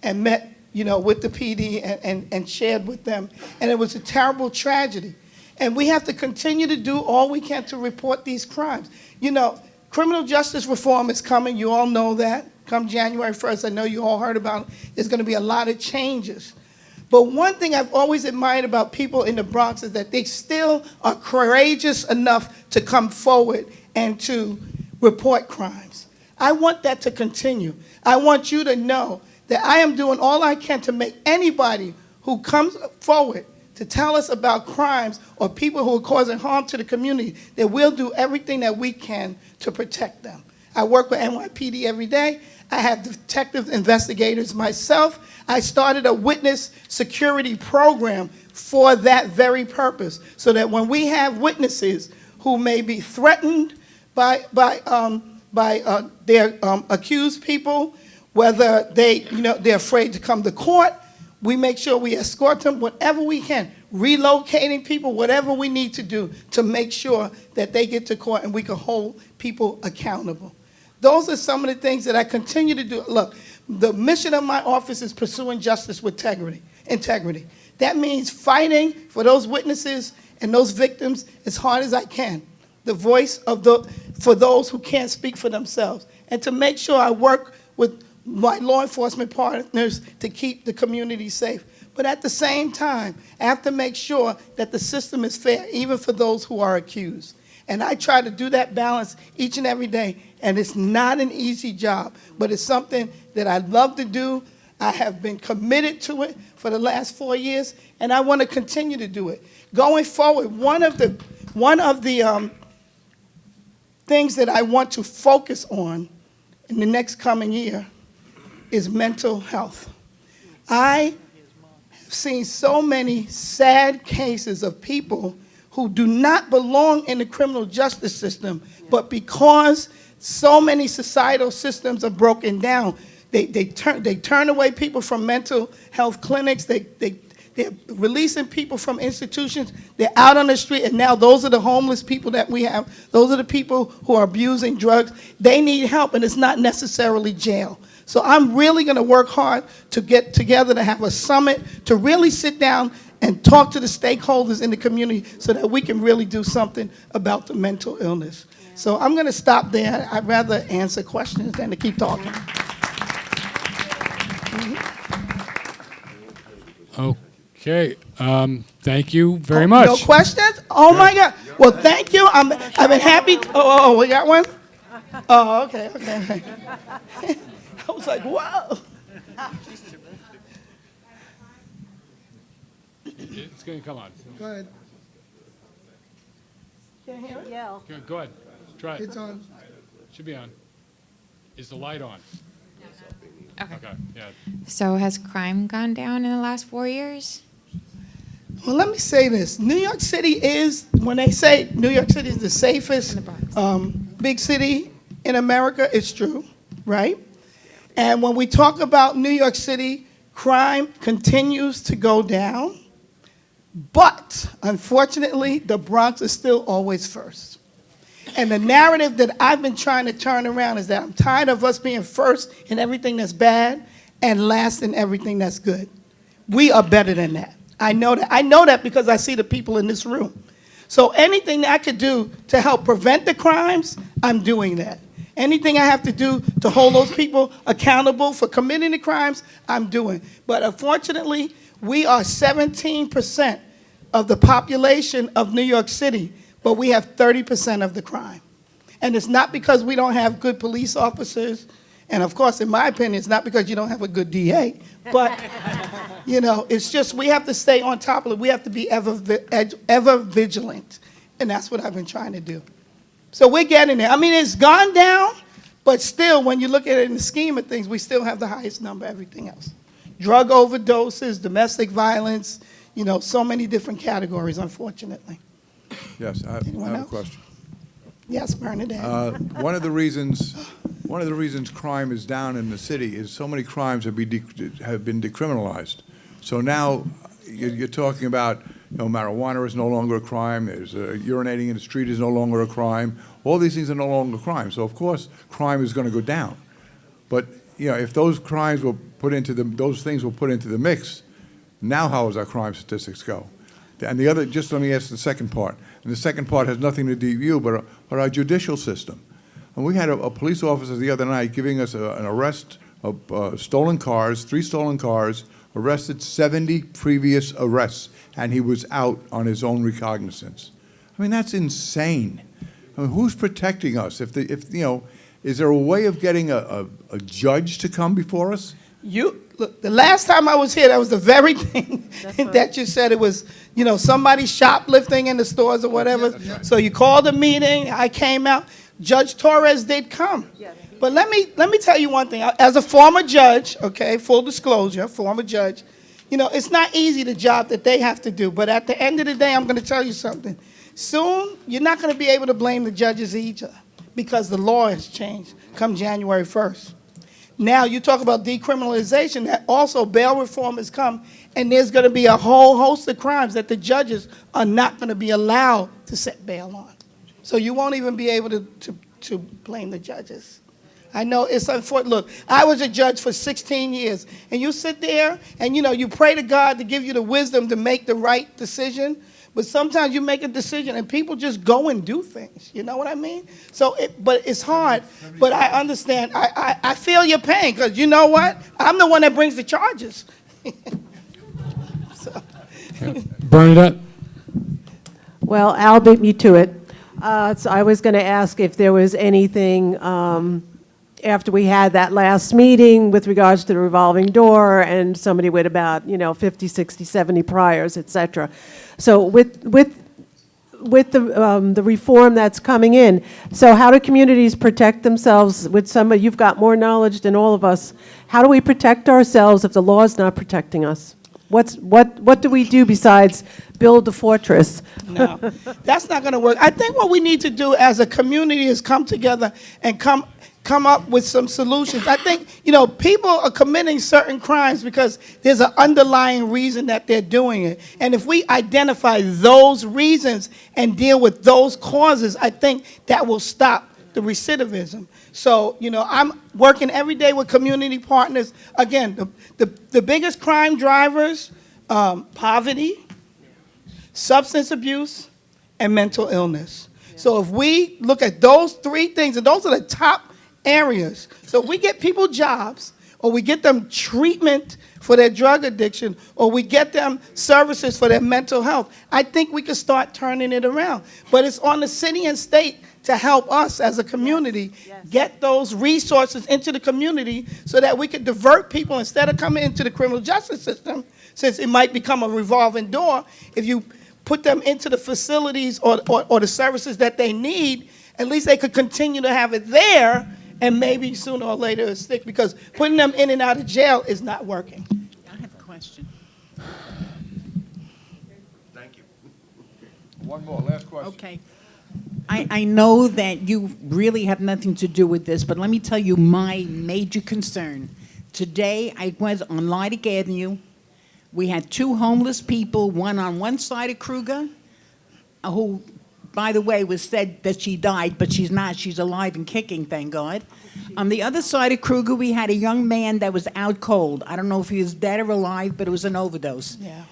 and met, you know, with the PD and shared with them, and it was a terrible tragedy. And we have to continue to do all we can to report these crimes. You know, criminal justice reform is coming. You all know that. Come January 1st, I know you all heard about it. There's going to be a lot of changes. But one thing I've always admired about people in the Bronx is that they still are courageous enough to come forward and to report crimes. I want that to continue. I want you to know that I am doing all I can to make anybody who comes forward to tell us about crimes or people who are causing harm to the community, that we'll do everything that we can to protect them. I work with NYPD every day. I have detective investigators myself. I started a witness security program for that very purpose, so that when we have witnesses who may be threatened by their accused people, whether they're afraid to come to court, we make sure we escort them, whatever we can, relocating people, whatever we need to do to make sure that they get to court and we can hold people accountable. Those are some of the things that I continue to do. Look, the mission of my office is pursuing justice with integrity. That means fighting for those witnesses and those victims as hard as I can. The voice for those who can't speak for themselves. And to make sure I work with my law enforcement partners to keep the community safe. But at the same time, I have to make sure that the system is fair, even for those who are accused. And I try to do that balance each and every day. And it's not an easy job, but it's something that I love to do. I have been committed to it for the last 4 years, and I want to continue to do it. Going forward, one of the things that I want to focus on in the next coming year is mental health. I have seen so many sad cases of people who do not belong in the criminal justice system, but because so many societal systems are broken down, they turn away people from mental health clinics, they're releasing people from institutions, they're out on the street, and now those are the homeless people that we have, those are the people who are abusing drugs. They need help, and it's not necessarily jail. So I'm really gonna work hard to get together to have a summit, to really sit down and talk to the stakeholders in the community so that we can really do something about the mental illness. So I'm gonna stop there. I'd rather answer questions than to keep talking. Okay, thank you very much. No questions? Oh my God. Well, thank you. I've been happy. Oh, we got one? Oh, okay. I was like, wow. It's going to come on. Go ahead. Can't hear it? Yell. Go ahead. Try it. It's on. Should be on. Is the light on? Okay. Yeah. So has crime gone down in the last 4 years? Well, let me say this. New York City is, when they say New York City is the safest big city in America, it's true, right? And when we talk about New York City, crime continues to go down. But, unfortunately, the Bronx is still always first. And the narrative that I've been trying to turn around is that I'm tired of us being first in everything that's bad and last in everything that's good. We are better than that. I know that. I know that because I see the people in this room. So anything that I could do to help prevent the crimes, I'm doing that. Anything I have to do to hold those people accountable for committing the crimes, I'm doing. But unfortunately, we are 17% of the population of New York City, but we have 30% of the crime. And it's not because we don't have good police officers, and of course, in my opinion, it's not because you don't have a good DA, but, you know, it's just we have to stay on top of it. We have to be ever vigilant, and that's what I've been trying to do. So we're getting there. I mean, it's gone down, but still, when you look at it in the scheme of things, we still have the highest number of everything else. Drug overdoses, domestic violence, you know, so many different categories, unfortunately. Yes, I have a question. Yes, Bernadette. One of the reasons crime is down in the city is so many crimes have been decriminalized. So now you're talking about, you know, marijuana is no longer a crime. There's urinating in the street is no longer a crime. All these things are no longer crime. So of course, crime is going to go down. But you know, if those crimes were put into those things were put into the mix, now how does our crime statistics go? And the other, just let me ask the second part. And the second part has nothing to do with you, but our judicial system. And we had a police officer the other night giving us an arrest of stolen cars, 3 stolen cars, arrested 70 previous arrests, and he was out on his own recognizance. I mean, that's insane. I mean, who's protecting us? If you know, is there a way of getting a judge to come before us? Look, the last time I was here, that was the very thing that you said. It was, you know, somebody shoplifting in the stores or whatever. So you called a meeting. I came out. Judge Torres did come. But let me tell you one thing. As a former judge, okay, full disclosure, former judge, you know, it's not easy, the job that they have to do. But at the end of the day, I'm going to tell you something. Soon, you're not going to be able to blame the judges either, because the law has changed come January 1st. Now, you talk about decriminalization, that also bail reform has come, and there's going to be a whole host of crimes that the judges are not going to be allowed to set bail on. So you won't even be able to blame the judges. I know it's unfortunate. Look, I was a judge for 16 years, and you sit there and, you know, you pray to God to give you the wisdom to make the right decision, but sometimes you make a decision and people just go and do things. You know what I mean? So, but it's hard, but I understand. I feel your pain, because you know what? I'm the one that brings the charges. Bernadette? Well, Al beat me to it. So I was going to ask if there was anything after we had that last meeting with regards to the revolving door and somebody with about, you know, 50, 60, 70 priors, et cetera. So with the reform that's coming in, so how do communities protect themselves with somebody? You've got more knowledge than all of us. How do we protect ourselves if the law is not protecting us? What do we do besides build the fortress? No, that's not going to work. I think what we need to do as a community is come together and come up with some solutions. I think, you know, people are committing certain crimes because there's an underlying reason that they're doing it. And if we identify those reasons and deal with those causes, I think that will stop the recidivism. So, you know, I'm working every day with community partners. Again, the biggest crime drivers, poverty, substance abuse, and mental illness. So if we look at those 3 things, and those are the top areas. So we get people jobs, or we get them treatment for their drug addiction, or we get them services for their mental health, I think we can start turning it around. But it's on the city and state to help us as a community get those resources into the community so that we can divert people instead of coming into the criminal justice system, since it might become a revolving door. If you put them into the facilities or the services that they need, at least they could continue to have it there, and maybe sooner or later it'll stick, because putting them in and out of jail is not working. I have a question. Thank you. One more, last question. Okay. I know that you really have nothing to do with this, but let me tell you my major concern. Today, I was on Lydic Avenue. We had 2 homeless people, one on one side of Kruger, who, by the way, was said that she died, but she's not. She's alive and kicking, thank God. On the other side of Kruger, we had a young man that was out cold. I don't know if he was dead or alive, but it was an overdose. Yeah.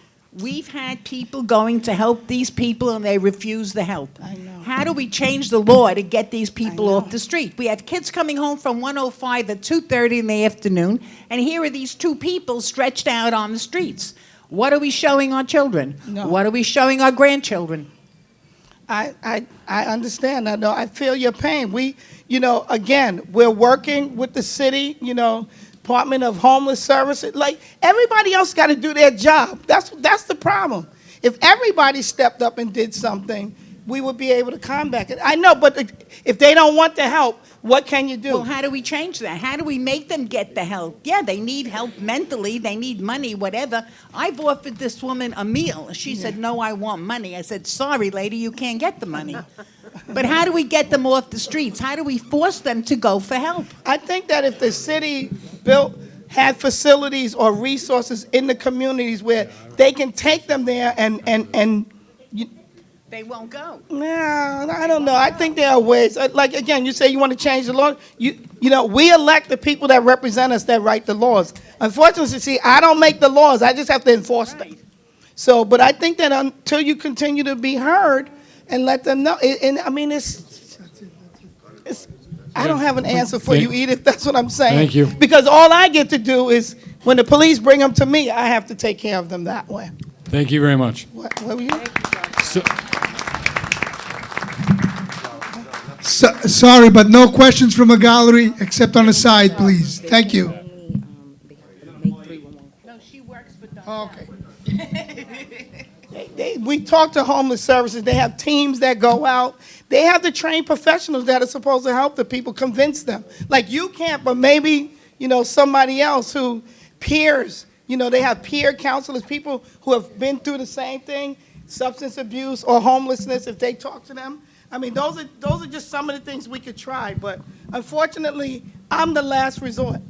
We've had people going to help these people, and they refuse the help. I know. How do we change the law to get these people off the street? We have kids coming home from 105 at 2:30 in the afternoon, and here are these 2 people stretched out on the streets. What are we showing our children? No. What are we showing our grandchildren? I understand. I know. I feel your pain. We, you know, again, we're working with the city, you know, Department of Homeless Services. Like, everybody else got to do their job. That's the problem. If everybody stepped up and did something, we would be able to combat it. I know, but if they don't want the help, what can you do? Well, how do we change that? How do we make them get the help? Yeah, they need help mentally. They need money, whatever. I've offered this woman a meal. She said, no, I want money. I said, sorry, lady, you can't get the money. But how do we get them off the streets? How do we force them to go for help? I think that if the city had facilities or resources in the communities where they can take them there and they won't go. No, I don't know. I think there are ways. Like, again, you say you want to change the law. You know, we elect the people that represent us that write the laws. Unfortunately, see, I don't make the laws. I just have to enforce them. So, but I think that until you continue to be heard and let them know, and I mean, it's I don't have an answer for you, Edith. That's what I'm saying. Thank you. Because all I get to do is, when the police bring them to me, I have to take care of them that way. Thank you very much. What were you? Sorry, but no questions from the gallery except on the side, please. Thank you. No, she works for Okay. We talk to homeless services. They have teams that go out. They have the trained professionals that are supposed to help the people, convince them. Like you can't, but maybe, somebody else who peers, they have peer counselors, people who have been through the same thing, substance abuse or homelessness, if they talk to them. I mean, those are just some of the things we could try, but unfortunately, I'm the last resort.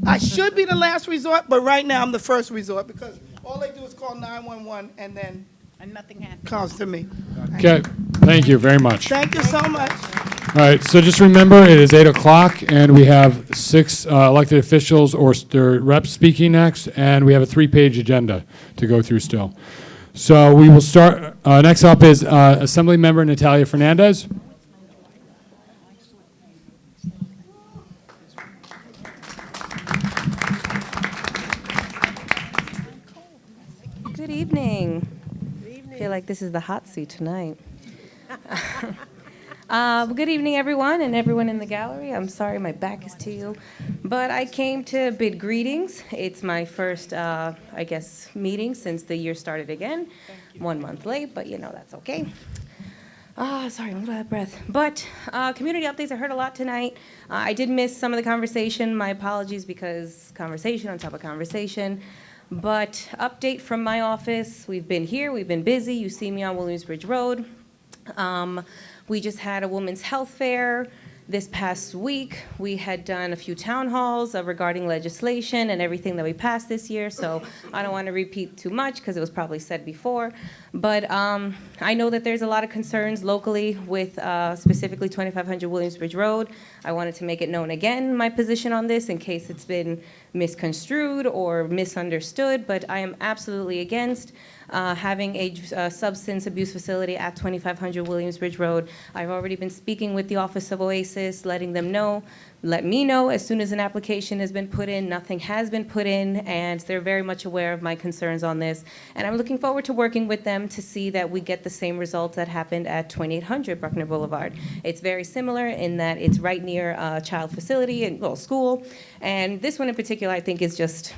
I should be the last resort, but right now I'm the first resort because all they do is call 911 and then nothing happens. comes to me. Okay, thank you very much. Thank you so much. All right, so just remember, it is 8 o'clock, and we have 6 elected officials or their reps speaking next, and we have a 3-page agenda to go through still. So we will start, next up is Assembly Member Natalia Fernandez. Good evening. I feel like this is the hot seat tonight. Good evening, everyone, and everyone in the gallery. I'm sorry my back is to you, but I came to bid greetings. It's my first, meeting since the year started again. 1 month late, but that's okay. Sorry, I'm a little out of breath. But community updates, I heard a lot tonight. I did miss some of the conversation. My apologies because conversation on top of conversation. But update from my office, we've been here, we've been busy. You see me on Williamsbridge Road. We just had a women's health fair this past week. We had done a few town halls regarding legislation and everything that we passed this year, so I don't want to repeat too much because it was probably said before. But I know that there's a lot of concerns locally with specifically 2500 Williamsbridge Road. I wanted to make it known again, my position on this, in case it's been misconstrued or misunderstood, but I am absolutely against having a substance abuse facility at 2500 Williamsbridge Road. I've already been speaking with the Office of Oasis, letting them know, let me know as soon as an application has been put in. Nothing has been put in, and they're very much aware of my concerns on this. And I'm looking forward to working with them to see that we get the same results that happened at 2800 Bruckner Boulevard. It's very similar in that it's right near a child facility and school. And this one in particular, I think, is just,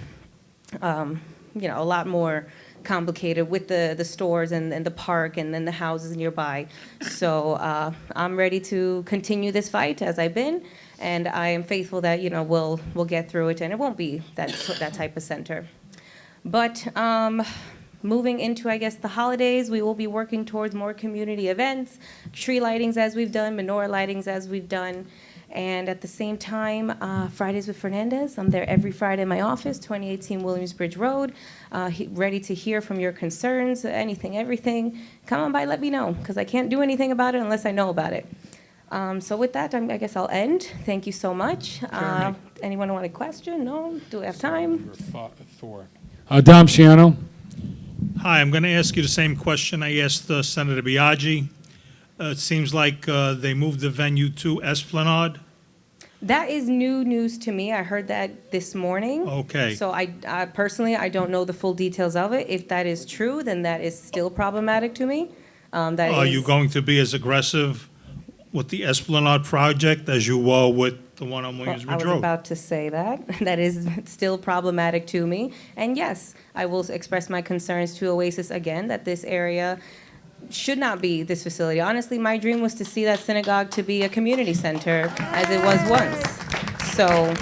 a lot more complicated with the stores and the park and then the houses nearby. So I'm ready to continue this fight as I've been, and I am faithful that we'll get through it, and it won't be that type of center. But moving into, the holidays, we will be working towards more community events, tree lightings as we've done, menorah lightings as we've done. And at the same time, Fridays with Fernandez. I'm there every Friday in my office, 2018 Williamsbridge Road, ready to hear from your concerns, anything, everything. Come on by, let me know, because I can't do anything about it unless I know about it. So with that, I guess I'll end. Thank you so much. Anyone want a question? No? Do we have time? Dom Shiano. Hi, I'm going to ask you the same question I asked Senator Biaggi. It seems like they moved the venue to Esplanade. That is new news to me. I heard that this morning. Okay. So I personally, I don't know the full details of it. If that is true, then that is still problematic to me. Are you going to be as aggressive with the Esplanade project as you were with the one on Williamsbridge I was Road? about to say that. That is still problematic to me. And yes, I will express my concerns to Oasis again, that this area should not be this facility. Honestly, my dream was to see that synagogue to be a community center as it was once. So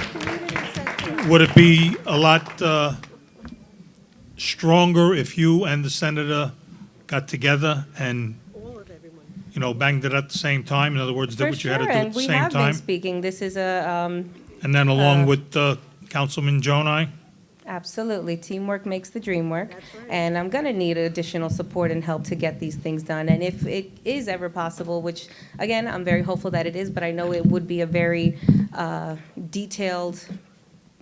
Would it be a lot stronger if you and the senator got together and, banged it at the same time? In other words, did for what you sure, had to do at and the we same have been time? speaking. This is a And then along with Councilman Jonai? absolutely, teamwork makes the dream work. And I'm going to need additional support and help to get these things done. And if it is ever possible, which, again, I'm very hopeful that it is, but I know it would be a very detailed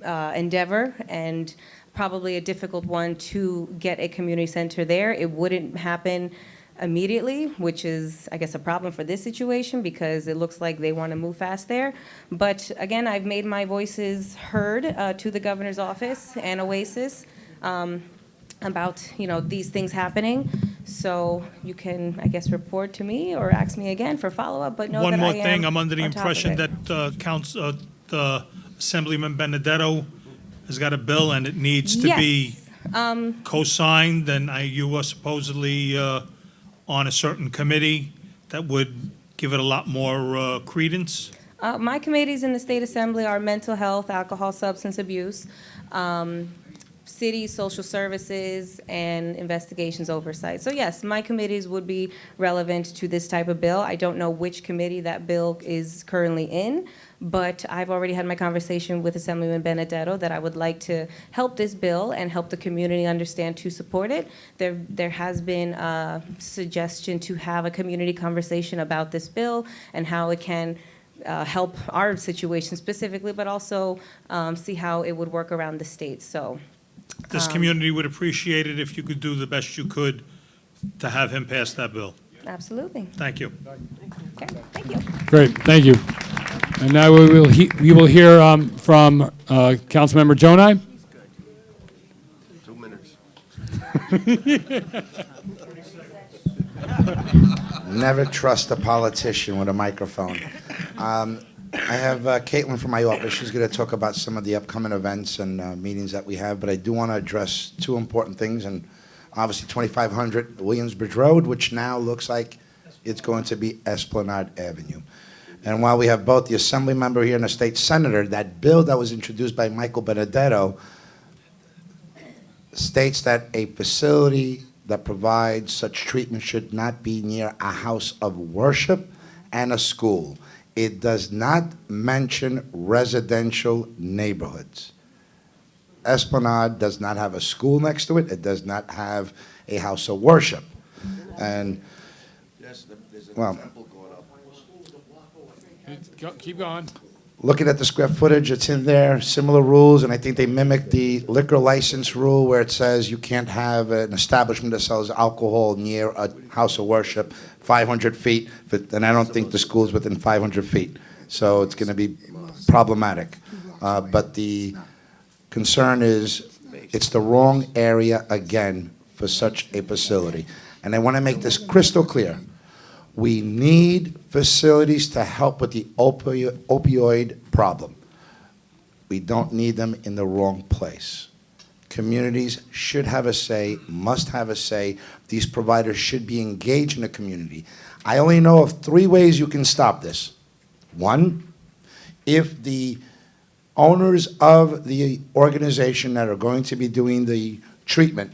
endeavor and probably a difficult one to get a community center there. It wouldn't happen immediately, which is, I guess, a problem for this situation because it looks like they want to move fast there. But again, I've made my voices heard to the governor's office and OASIS about, these things happening. So you can, I guess, report to me or ask me again for follow-up, but know One that I more am thing, I'm under the on top of impression it. that the Assemblyman Benedetto has got a bill and it needs to be co-signed, and you are supposedly on a certain committee that would give it a lot more credence. My committees in the State Assembly are mental health, alcohol, substance abuse, city social services, and investigations oversight. So yes, my committees would be relevant to this type of bill. I don't know which committee that bill is currently in, but I've already had my conversation with Assemblyman Benedetto that I would like to help this bill and help the community understand to support it. There has been a suggestion to have a community conversation about this bill and how it can help our situation specifically, but also see how it would work around the state. So This community would appreciate it if you could do the best you could to have him pass that bill. absolutely. Thank you. Okay, thank you. Great, thank you. And now we will hear from Councilmember Jonai. 2 minutes. Never trust a politician with a microphone. I have Caitlin from my office. She's going to talk about some of the upcoming events and meetings that we have, but I do want to address two important things, and obviously 2500 Williamsbridge Road, which now looks like it's going to be Esplanade Avenue. And while we have both the Assembly member here and the State Senator, that bill that was introduced by Michael Benedetto states that a facility that provides such treatment should not be near a house of worship and a school. It does not mention residential neighborhoods. Esplanade does not have a school next to it. It does not have a house of worship. And, well, Keep going. looking at the square footage, it's in there, similar rules, and I think they mimic the liquor license rule where it says you can't have an establishment that sells alcohol near a house of worship 500 feet, and I don't think the school's within 500 feet. So it's going to be problematic. But the concern is it's the wrong area again for such a facility. And I want to make this crystal clear. We need facilities to help with the opioid problem. We don't need them in the wrong place. Communities should have a say, must have a say. These providers should be engaged in the community. I only know of 3 ways you can stop this. 1, if the owners of the organization that are going to be doing the treatment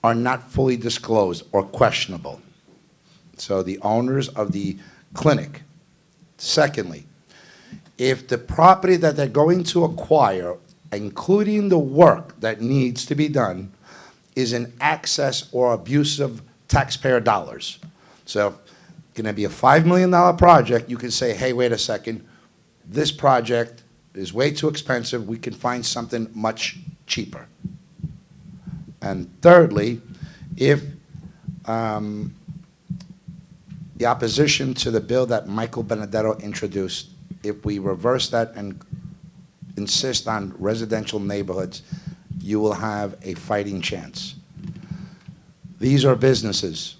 are not fully disclosed or questionable. So the owners of the clinic. Secondly, if the property that they're going to acquire, including the work that needs to be done, is in excess or abuse of taxpayer dollars. So it's going to be a $5 million project, you can say, hey, wait a second, this project is way too expensive, we can find something much cheaper. And thirdly, if the opposition to the bill that Michael Benedetto introduced, if we reverse that and insist on residential neighborhoods, you will have a fighting chance. These are businesses.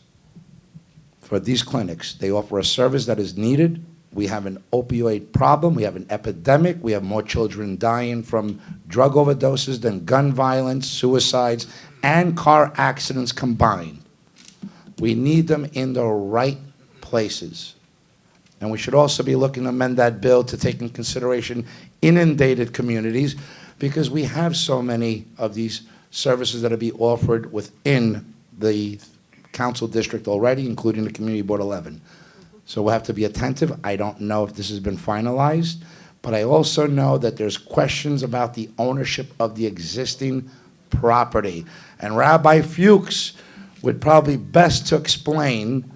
For these clinics, they offer a service that is needed. We have an opioid problem. We have an epidemic. We have more children dying from drug overdoses than gun violence, suicides, and car accidents combined. We need them in the right places. And we should also be looking to amend that bill to take in consideration inundated communities, because we have so many of these services that are being offered within the council district already, including the Community Board 11. So we'll have to be attentive. I don't know if this has been finalized, but I also know that there's questions about the ownership of the existing property. And Rabbi Fuchs would probably best to explain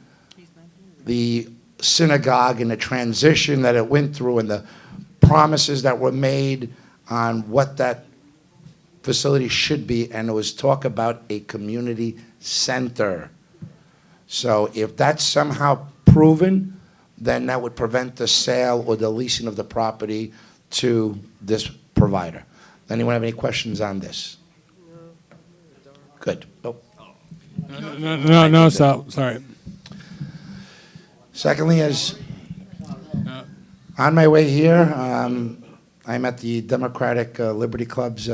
the synagogue and the transition that it went through and the promises that were made on what that facility should be, and it was talk about a community center. So if that's somehow proven, then that would prevent the sale or the leasing of the property to this provider. Anyone have any questions on this? Good. Oh. No, Sal, sorry. Secondly, as on my way here, I'm at the Democratic Liberty Club's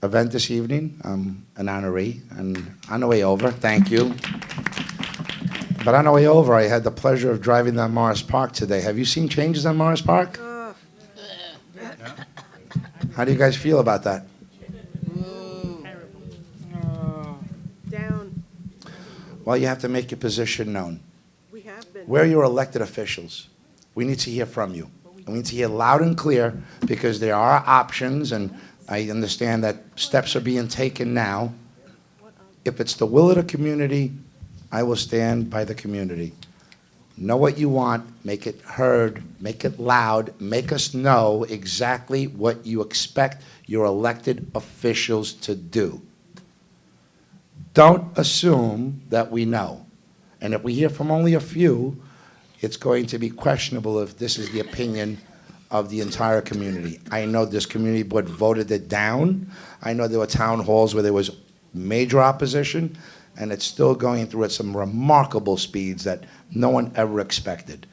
event this evening. I'm an honoree, and on the way over, thank you. But on the way over, I had the pleasure of driving down Morris Park today. Have you seen changes on Morris Park? How do you guys feel about that? Down. Well, you have to make your position known. We have been. We're your elected officials. We need to hear from you. And we need to hear loud and clear, because there are options, and I understand that steps are being taken now. If it's the will of the community, I will stand by the community. Know what you want, make it heard, make it loud, make us know exactly what you expect your elected officials to do. Don't assume that we know. And if we hear from only a few, it's going to be questionable if this is the opinion of the entire community. I know this community board voted it down. I know there were town halls where there was major opposition, and it's still going through at some remarkable speeds that no one ever expected.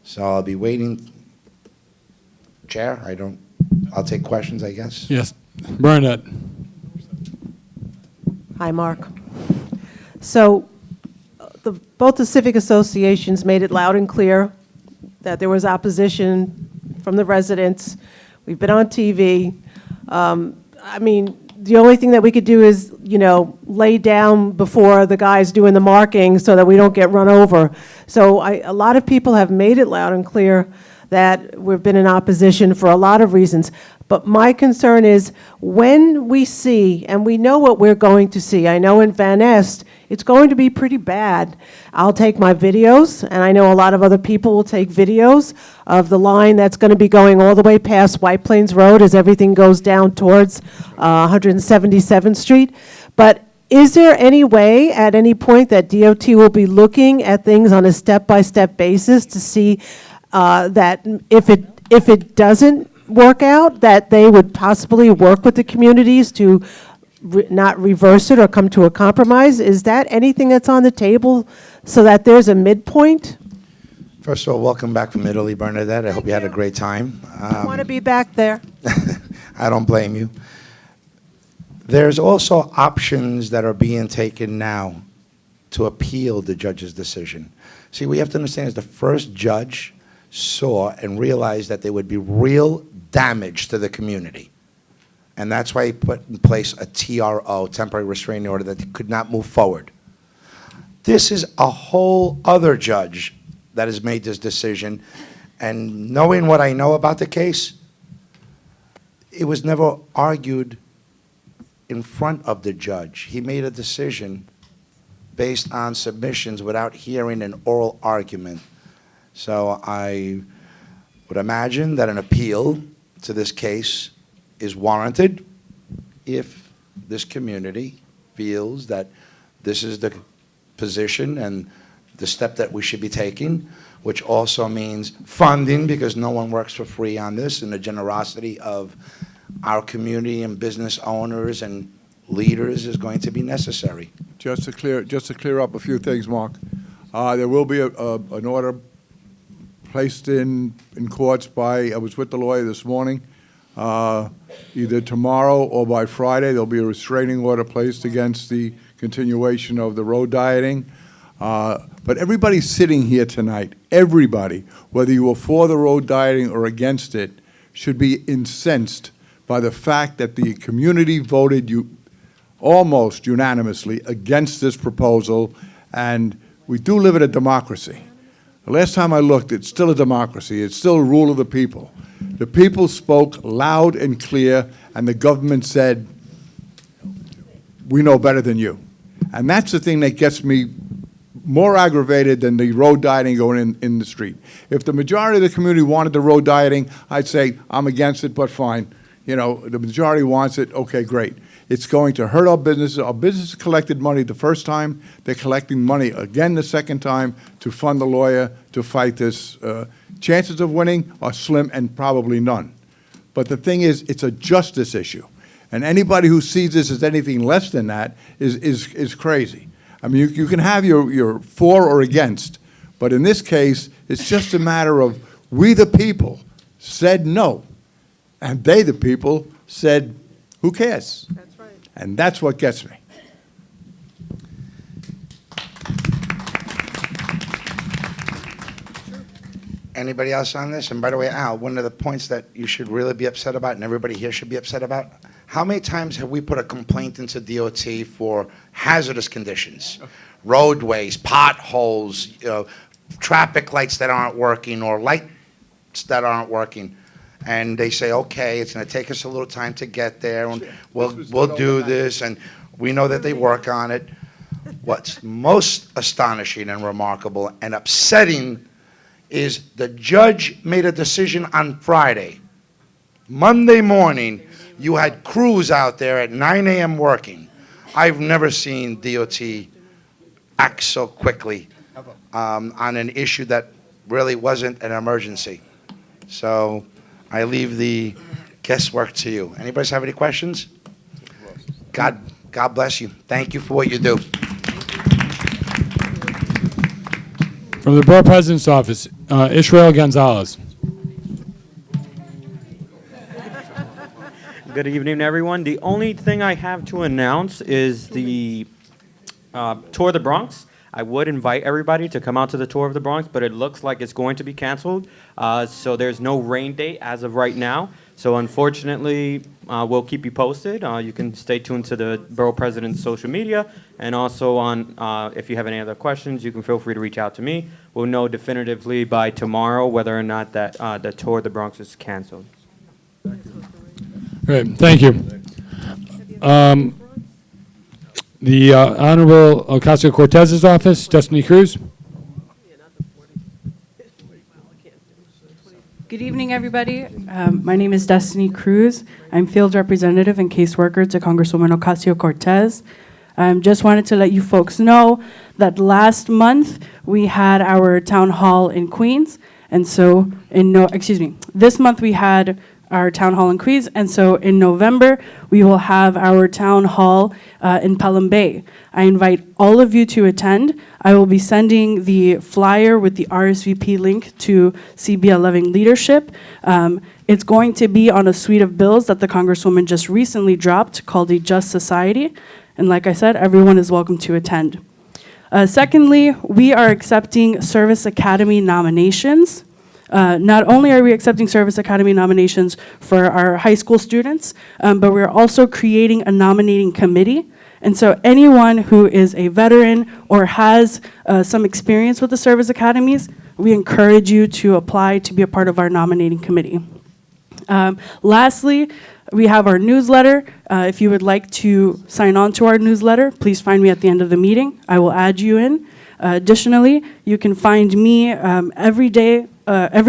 So I'll be waiting. Chair, I'll take questions, I guess. Yes, Bernadette. Hi, Mark. So both the civic associations made it loud and clear that there was opposition from the residents. We've been on TV. I mean, the only thing that we could do is, lay down before the guys doing the marking so that we don't get run over. So a lot of people have made it loud and clear that we've been in opposition for a lot of reasons. But my concern is when we see, and we know what we're going to see, I know in Van Nest, it's going to be pretty bad. I'll take my videos, and I know a lot of other people will take videos of the line that's going to be going all the way past White Plains Road as everything goes down towards 177th Street. But is there any way at any point that DOT will be looking at things on a step-by-step basis to see that if it doesn't work out, that they would possibly work with the communities to not reverse it or come to a compromise? Is that anything that's on the table so that there's a midpoint? First of all, welcome back from Italy, Bernadette. I hope you had a great time. I want to be back there. I don't blame you. There's also options that are being taken now to appeal the judge's decision. See, we have to understand is the first judge saw and realized that there would be real damage to the community. And that's why he put in place a TRO, temporary restraining order, that could not move forward. This is a whole other judge that has made this decision. And knowing what I know about the case, it was never argued in front of the judge. He made a decision based on submissions without hearing an oral argument. So I would imagine that an appeal to this case is warranted if this community feels that this is the position and the step that we should be taking, which also means funding, because no one works for free on this, and the generosity of our community and business owners and leaders is going to be necessary. Just to clear up a few things, Mark, there will be an order placed in courts by, I was with the lawyer this morning, either tomorrow or by Friday. There'll be a restraining order placed against the continuation of the road dieting. But everybody sitting here tonight, everybody, whether you were for the road dieting or against it, should be incensed by the fact that the community voted almost unanimously against this proposal, and we do live in a democracy. The last time I looked, it's still a democracy. It's still a rule of the people. The people spoke loud and clear, and the government said, we know better than you. And that's the thing that gets me more aggravated than the road dieting going in the street. If the majority of the community wanted the road dieting, I'd say, I'm against it, but fine. The majority wants it, okay, great. It's going to hurt our businesses. Our businesses collected money the first time. They're collecting money again the second time to fund a lawyer to fight this. Chances of winning are slim and probably none. But the thing is, it's a justice issue. And anybody who sees this as anything less than that is crazy. I mean, you can have your for or against, but in this case, it's just a matter of we the people said no, and they the people said, who cares? That's right. And that's what gets me. Anybody else on this? And by the way, Al, one of the points that you should really be upset about, and everybody here should be upset about, how many times have we put a complaint into DOT for hazardous conditions? Roadways, potholes, traffic lights that aren't working, or lights that aren't working. And they say, okay, it's going to take us a little time to get there, and we'll do this, and we know that they work on it. What's most astonishing and remarkable and upsetting is the judge made a decision on Friday. Monday morning, you had crews out there at 9 a.m. working. I've never seen DOT act so quickly on an issue that really wasn't an emergency. So I leave the guesswork to you. Anybody have any questions? God bless you. Thank you for what you do. From the Borough President's Office, Israel Gonzalez. Good evening, everyone. The only thing I have to announce is the Tour of the Bronx. I would invite everybody to come out to the Tour of the Bronx, but it looks like it's going to be canceled. So there's no rain date as of right now. So unfortunately, we'll keep you posted. You can stay tuned to the Borough President's social media, and also on, if you have any other questions, you can feel free to reach out to me. We'll know definitively by tomorrow whether or not that the Tour of the Bronx is canceled. Great, thank you. The Honorable Ocasio-Cortez's office, Destiny Cruz. Good evening, everybody. My name is Destiny Cruz. I'm field representative and caseworker to Congresswoman Ocasio-Cortez. Just wanted to let you folks know that last month we had our town hall in Queens, and so this month we had our town hall in Queens, and so in November we will have our town hall in Pelham Bay. I invite all of you to attend. I will be sending the flyer with the RSVP link to CBL Loving Leadership. It's going to be on a suite of bills that the Congresswoman just recently dropped called A Just Society, and like I said, everyone is welcome to attend. Secondly, we are accepting Service Academy nominations. Not only are we accepting Service Academy nominations for our high school students, but we're also creating a nominating committee. And so anyone who is a veteran or has some experience with the Service Academies, we encourage you to apply to be a part of our nominating committee. Lastly, we have our newsletter. If you would like to sign on to our newsletter, please find me at the end of the meeting. I will add you in. Additionally, you can find me every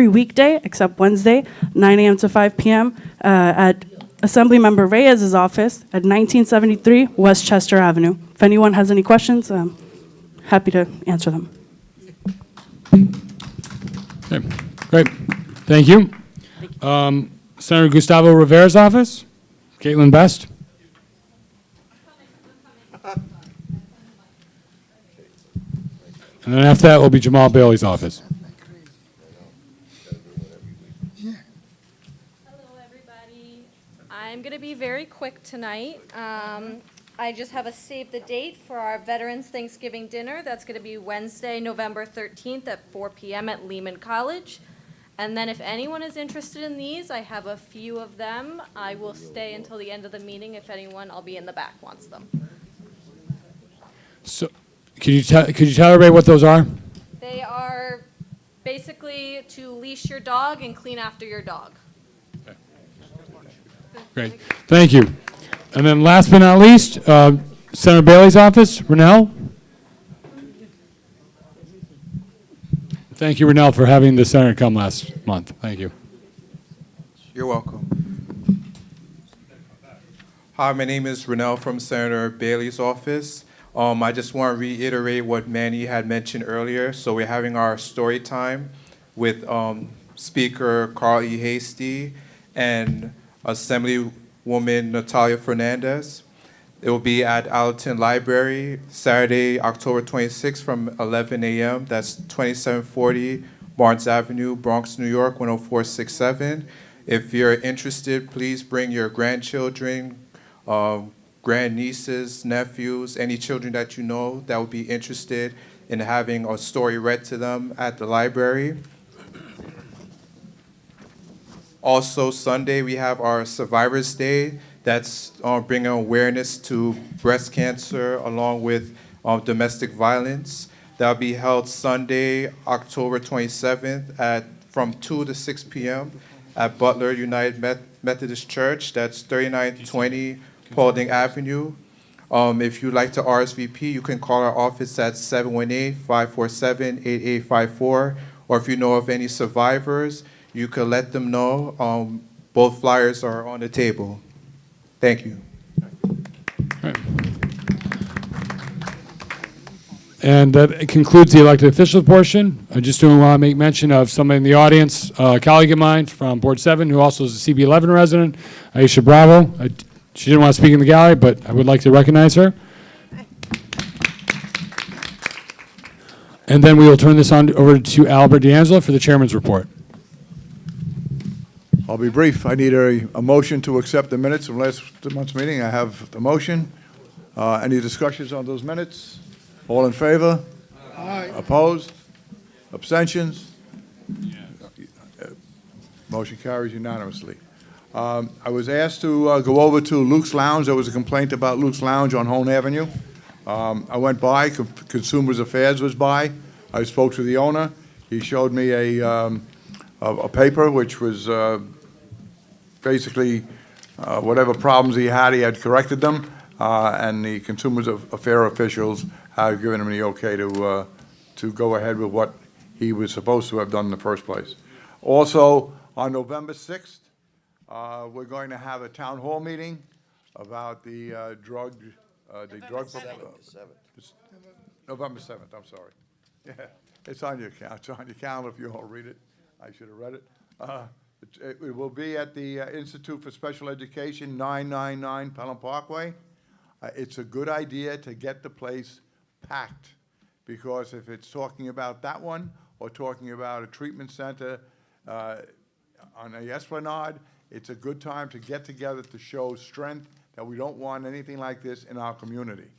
weekday except Wednesday, 9 a.m. to 5 p.m. At Assemblymember Reyes' office at 1973 Westchester Avenue. If anyone has any questions, I'm happy to answer them. Okay, great. Thank you. Senator Gustavo Rivera's office, Caitlin Best. And then after that will be Jamal Bailey's office. I'm going to be very quick tonight. I just have a save the date for our Veterans Thanksgiving dinner. That's going to be Wednesday, November 13th at 4 p.m. at Lehman College. And then if anyone is interested in these, I have a few of them. I will stay until the end of the meeting. If anyone, I'll be in the back, wants them. So, could you tell everybody what those are? They are basically to leash your dog and clean after your dog. Great, thank you. And then last but not least, Senator Bailey's office, Rennell. Thank you, Rennell, for having the senator come last month. Thank you. You're welcome. Hi, my name is Renell from Senator Bailey's office. I just want to reiterate what Manny had mentioned earlier. So we're having our story time with Speaker Carl E. Hasty and Assemblywoman Natalia Fernandez. It will be at Allerton Library, Saturday, October 26th from 11 a.m. That's 2740 Barnes Avenue, Bronx, New York, 10467. If you're interested, please bring your grandchildren, grandnieces, nephews, any children that you know that would be interested in having a story read to them at the library. Also, Sunday, we have our Survivors Day. That's bringing awareness to breast cancer along with domestic violence. That'll be held Sunday, October 27th from 2 to 6 p.m. at Butler United Methodist Church. That's 3920 Paulding Avenue. If you'd like to RSVP, you can call our office at 718-547-8854. Or if you know of any survivors, you can let them know. Both flyers are on the table. Thank you. And that concludes the elected officials portion. I just do want to make mention of somebody in the audience, a colleague of mine from Board 7, who also is a CB11 resident, Aisha Bravo. She didn't want to speak in the gallery, but I would like to recognize her. And then we will turn this on over to Albert D'Angelo for the chairman's report. I'll be brief. I need a motion to accept the minutes from last month's meeting. I have the motion. Any discussions on those minutes? All in favor? Aye. Opposed? Abstentions? Motion carries unanimously. I was asked to go over to Luke's Lounge. There was a complaint about Luke's Lounge on Hone Avenue. I went by. Consumers Affairs was by. I spoke to the owner. He showed me a paper which was basically whatever problems he had corrected them, and the Consumers Affairs officials have given him the okay to go ahead with what he was supposed to have done in the first place. Also, on November 6th, we're going to have a town hall meeting about the drug. November 7th. I'm sorry. Yeah, it's on your calendar if you all read it. I should have read it. It will be at the Institute for Special Education, 999 Pelham Parkway. It's a good idea to get the place packed, because if it's talking about that one or talking about a treatment center on the Esplanade, it's a good time to get together to show strength that we don't want anything like this in our community.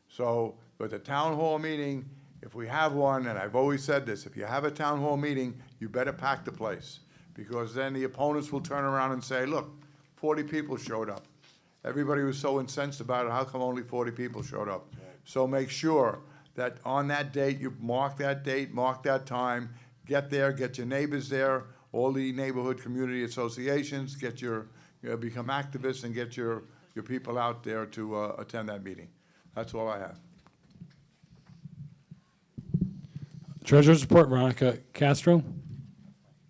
So with the town hall meeting, if we have one, and I've always said this, if you have a town hall meeting, you better pack the place, because then the opponents will turn around and say, look, 40 people showed up. Everybody was so incensed about it, how come only 40 people showed up? So make sure that on that date, you mark that date, mark that time, get there, get your neighbors there, all the neighborhood community associations, become activists and get your people out there to attend that meeting. That's all I have. Treasurer's report, Veronica Castro.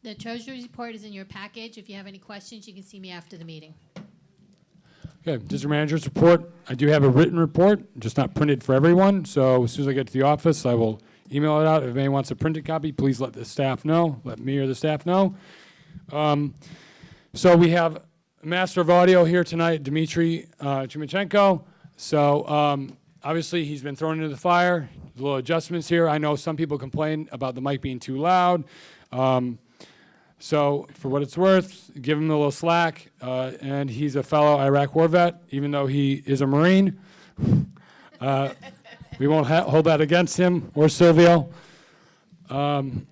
The Treasurer's report is in your package. If you have any questions, you can see me after the meeting. Okay, District Manager's report. I do have a written report, just not printed for everyone. So as soon as I get to the office, I will email it out. If anyone wants a printed copy, please let the staff know. Let me or the staff know. So we have a master of audio here tonight, Dmitry Chimichenko. So obviously he's been thrown into the fire. There's a little adjustments here. I know some people complain about the mic being too loud. So for what it's worth, give him a little slack. And he's a fellow Iraq war vet, even though he is a Marine. We won't hold that against him or Silvio. And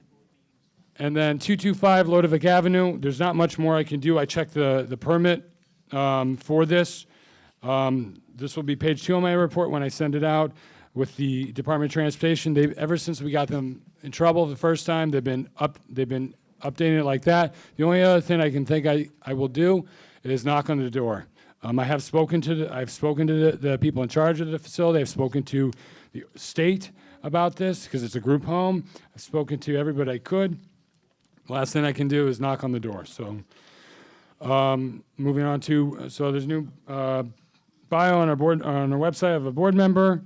then 225 Lodovic Avenue, there's not much more I can do. I checked the permit for this. This will be page 2 on my report when I send it out with the Department of Transportation. Ever since we got them in trouble the first time, they've been updating it like that. The only other thing I can think I will do is knock on the door. I've spoken to the people in charge of the facility. I've spoken to the state about this because it's a group home. I've spoken to everybody I could. Last thing I can do is knock on the door. So moving on to, so there's new bio on our website of a board member.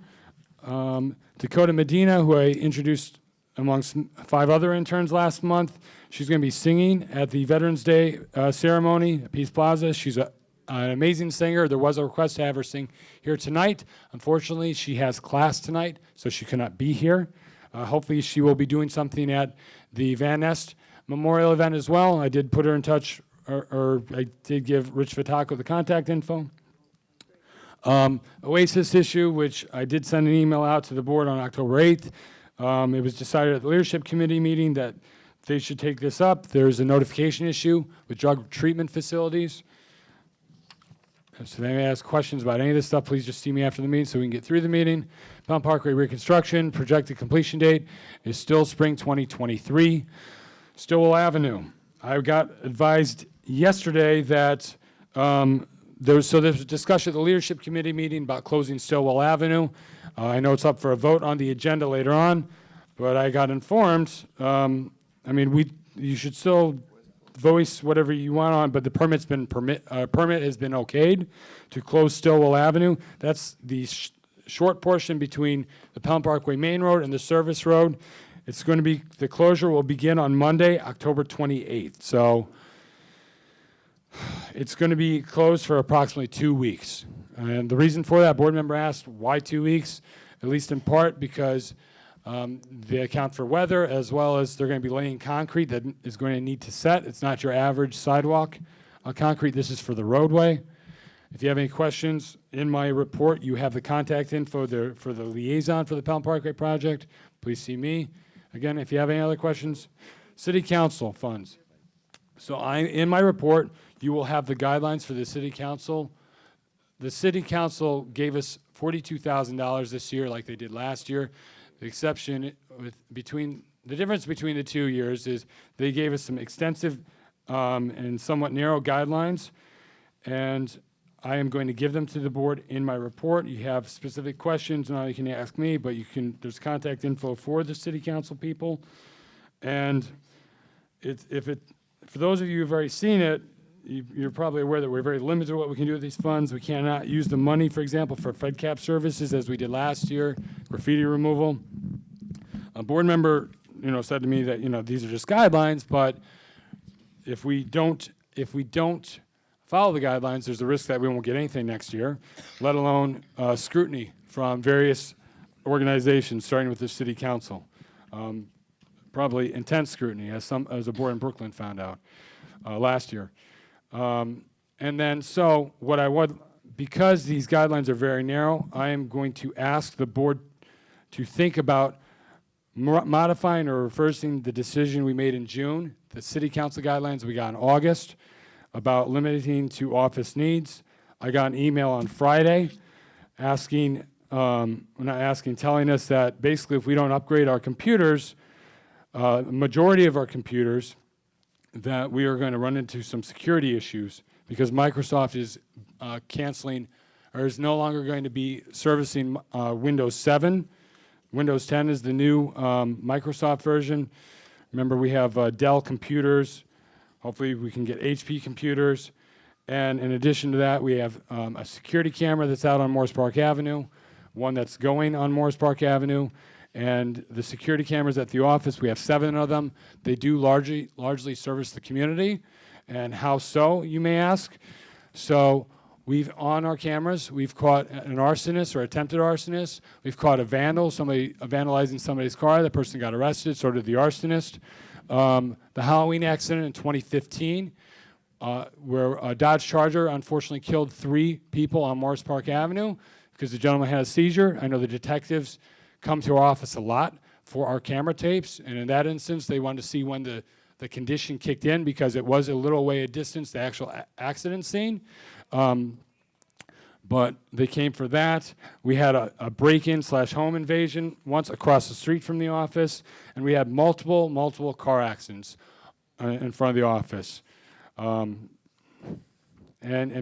Dakota Medina, who I introduced amongst 5 other interns last month. She's going to be singing at the Veterans Day ceremony at Peace Plaza. She's an amazing singer. There was a request to have her sing here tonight. Unfortunately, she has class tonight, so she cannot be here. Hopefully, she will be doing something at the Van Nest Memorial event as well. I did put her in touch, or I did give Rich Vitaco the contact info. Oasis issue, which I did send an email out to the board on October 8th. It was decided at the leadership committee meeting that they should take this up. There's a notification issue with drug treatment facilities. So they may ask questions about any of this stuff, please just see me after the meeting so we can get through the meeting. Pelham Parkway reconstruction, projected completion date is still spring 2023. Stillwell Avenue. I got advised yesterday that there was a discussion at the leadership committee meeting about closing Stillwell Avenue. I know it's up for a vote on the agenda later on, but I got informed, you should still voice whatever you want on, but the permit has been okayed to close Stillwell Avenue. That's the short portion between the Pelham Parkway Main Road and the service road. It's going to be, the closure will begin on Monday, October 28th. So it's going to be closed for approximately 2 weeks. And the reason for that, board member asked, why 2 weeks? At least in part because they account for weather, as well as they're going to be laying concrete that is going to need to set. It's not your average sidewalk concrete. This is for the roadway. If you have any questions, in my report, you have the contact info there for the liaison for the Pelham Parkway project. Please see me. Again, if you have any other questions, City Council funds. So in my report, you will have the guidelines for the City Council. The City Council gave us $42,000 this year like they did last year. The exception the difference between the 2 years is they gave us some extensive and somewhat narrow guidelines, and I am going to give them to the board in my report. You have specific questions, now you can ask me, but there's contact info for the City Council people. And for those of you who've already seen it, you're probably aware that we're very limited to what we can do with these funds. We cannot use the money, for example, for FedCap services as we did last year, graffiti removal. A board member, said to me that, these are just guidelines, but if we don't follow the guidelines, there's a risk that we won't get anything next year, let alone scrutiny from various organizations, starting with the City Council. Probably intense scrutiny, as a board in Brooklyn found out last year. And then, because these guidelines are very narrow, I am going to ask the board to think about modifying or reversing the decision we made in June, the City Council guidelines we got in August, about limiting to office needs. I got an email on Friday telling us that basically if we don't upgrade our computers, majority of our computers, that we are going to run into some security issues because Microsoft is canceling or is no longer going to be servicing Windows 7. Windows 10 is the new Microsoft version. Remember, we have Dell computers. Hopefully we can get HP computers. And in addition to that, we have a security camera that's out on Morris Park Avenue, one that's going on Morris Park Avenue, and the security cameras at the office, we have 7 of them. They do largely service the community. And how so, you may ask? So on our cameras, we've caught an arsonist or attempted arsonist. We've caught a vandal, somebody vandalizing somebody's car. That person got arrested, so did the arsonist. The Halloween accident in 2015, where a Dodge Charger unfortunately killed 3 people on Morris Park Avenue because the gentleman had a seizure. I know the detectives come to our office a lot for our camera tapes, and in that instance, they wanted to see when the condition kicked in because it was a little way a distance, the actual accident scene. But they came for that. We had a break-in / home invasion once across the street from the office, and we had multiple car accidents in front of the office. And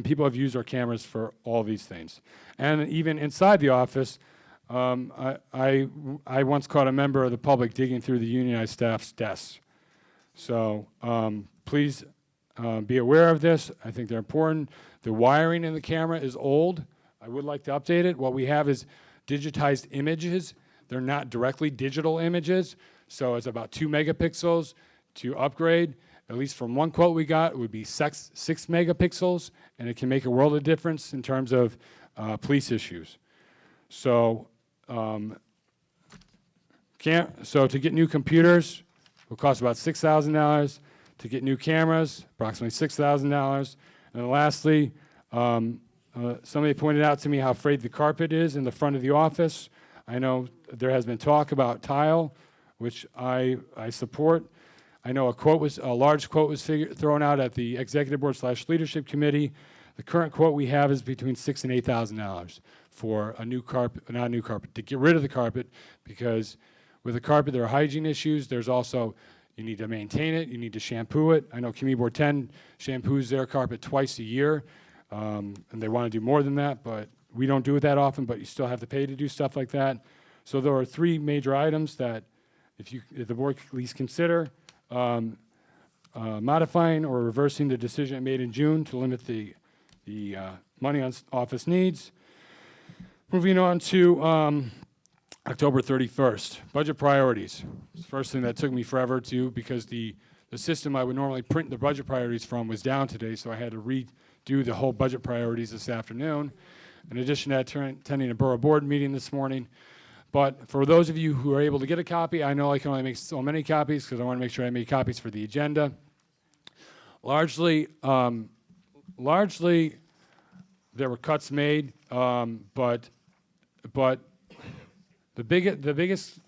people have used our cameras for all these things. And even inside the office, I once caught a member of the public digging through the unionized staff's desks. So please be aware of this. I think they're important. The wiring in the camera is old. I would like to update it. What we have is digitized images. They're not directly digital images, so it's about 2 megapixels. To upgrade, at least from one quote we got, it would be 6 megapixels, and it can make a world of difference in terms of police issues. So, so to get new computers, it will cost about $6,000. To get new cameras, approximately $6,000. And then lastly, somebody pointed out to me how frayed the carpet is in the front of the office. I know there has been talk about tile, which I support. I know a large quote was thrown out at the executive board / leadership committee. The current quote we have is between $6,000 and $8,000 for a new carpet, not a new carpet, to get rid of the carpet, because with the carpet there are hygiene issues. There's also, you need to maintain it, you need to shampoo it. I know Community Board 10 shampoos their carpet twice a year, and they want to do more than that, but we don't do it that often, but you still have to pay to do stuff like that. So there are 3 major items that if the board could at least consider. Modifying or reversing the decision made in June to limit the money on office needs. Moving on to October 31st, budget priorities. It's the first thing that took me forever to, because the system I would normally print the budget priorities from was down today, so I had to redo the whole budget priorities this afternoon. In addition to that, attending a borough board meeting this morning. But for those of you who are able to get a copy, I know I can only make so many copies because I want to make sure I make copies for the agenda. Largely, there were cuts made, but the biggest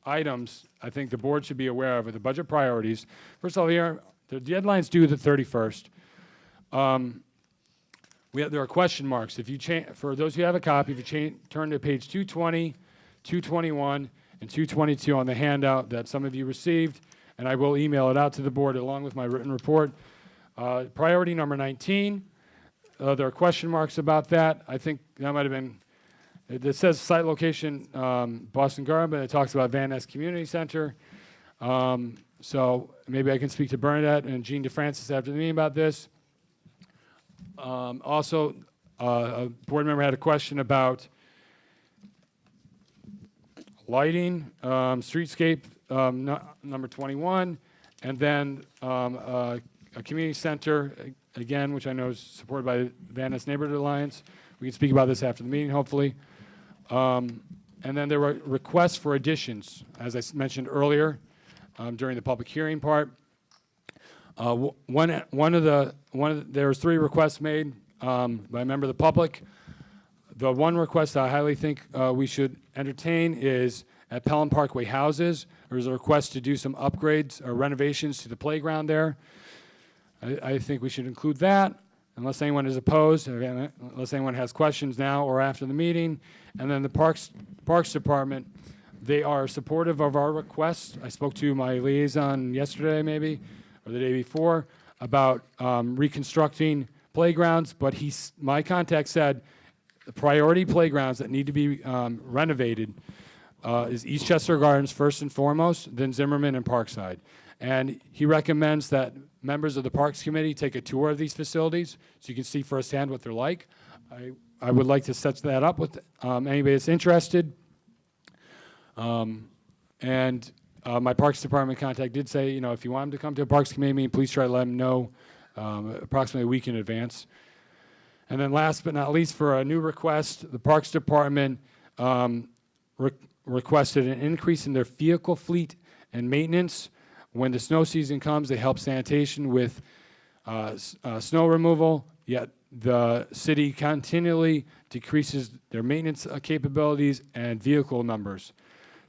items I think the board should be aware of are the budget priorities. First of all, the deadline's due the 31st. There are question marks. If you for those who have a copy, if you turn to page 220. 221 and 222 on the handout that some of you received, and I will email it out to the board along with my written report. Priority number 19, there are question marks about that. I think that might have been, it says site location Boston Garden, but it talks about Van Ness Community Center. So maybe I can speak to Bernadette and Jean DeFrancis after the meeting about this. Also, a board member had a question about lighting, streetscape, number 21, and then a community center, again, which I know is supported by the Van Ness Neighborhood Alliance. We can speak about this after the meeting, hopefully. And then there were requests for additions, as I mentioned earlier, during the public hearing part. There was 3 requests made by a member of the public. The one request I highly think we should entertain is at Pelham Parkway Houses. There's a request to do some upgrades or renovations to the playground there. I think we should include that, unless anyone is opposed, unless anyone has questions now or after the meeting. And then the Parks Department, they are supportive of our request. I spoke to my liaison yesterday, maybe, or the day before, about reconstructing playgrounds, but my contact said, the priority playgrounds that need to be renovated is Eastchester Gardens first and foremost, then Zimmerman and Parkside. And he recommends that members of the Parks Committee take a tour of these facilities so you can see firsthand what they're like. I would like to set that up with anybody that's interested. My Parks Department contact did say, if you want them to come to a Parks Committee meeting, please try to let them know approximately a week in advance. And then last but not least, for a new request, the Parks Department requested an increase in their vehicle fleet and maintenance. When the snow season comes, they help sanitation with snow removal, yet the city continually decreases their maintenance capabilities and vehicle numbers.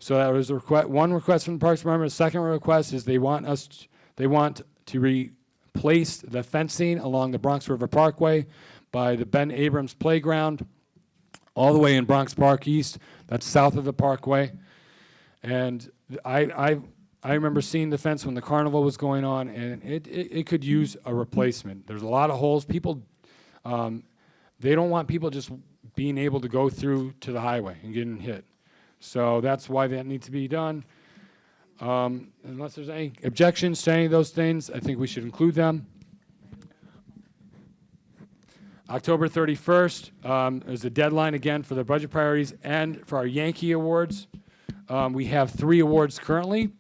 So that was one request from the Parks Department. The second request is they want to replace the fencing along the Bronx River Parkway by the Ben Abrams Playground, all the way in Bronx Park East. That's south of the Parkway. And I remember seeing the fence when the carnival was going on, and it could use a replacement. There's a lot of holes. People, they don't want people just being able to go through to the highway and getting hit. So that's why that needs to be done. Unless there's any objections to any of those things, I think we should include them. October 31st is the deadline again for the budget priorities and for our Yankee Awards. We have 3 awards currently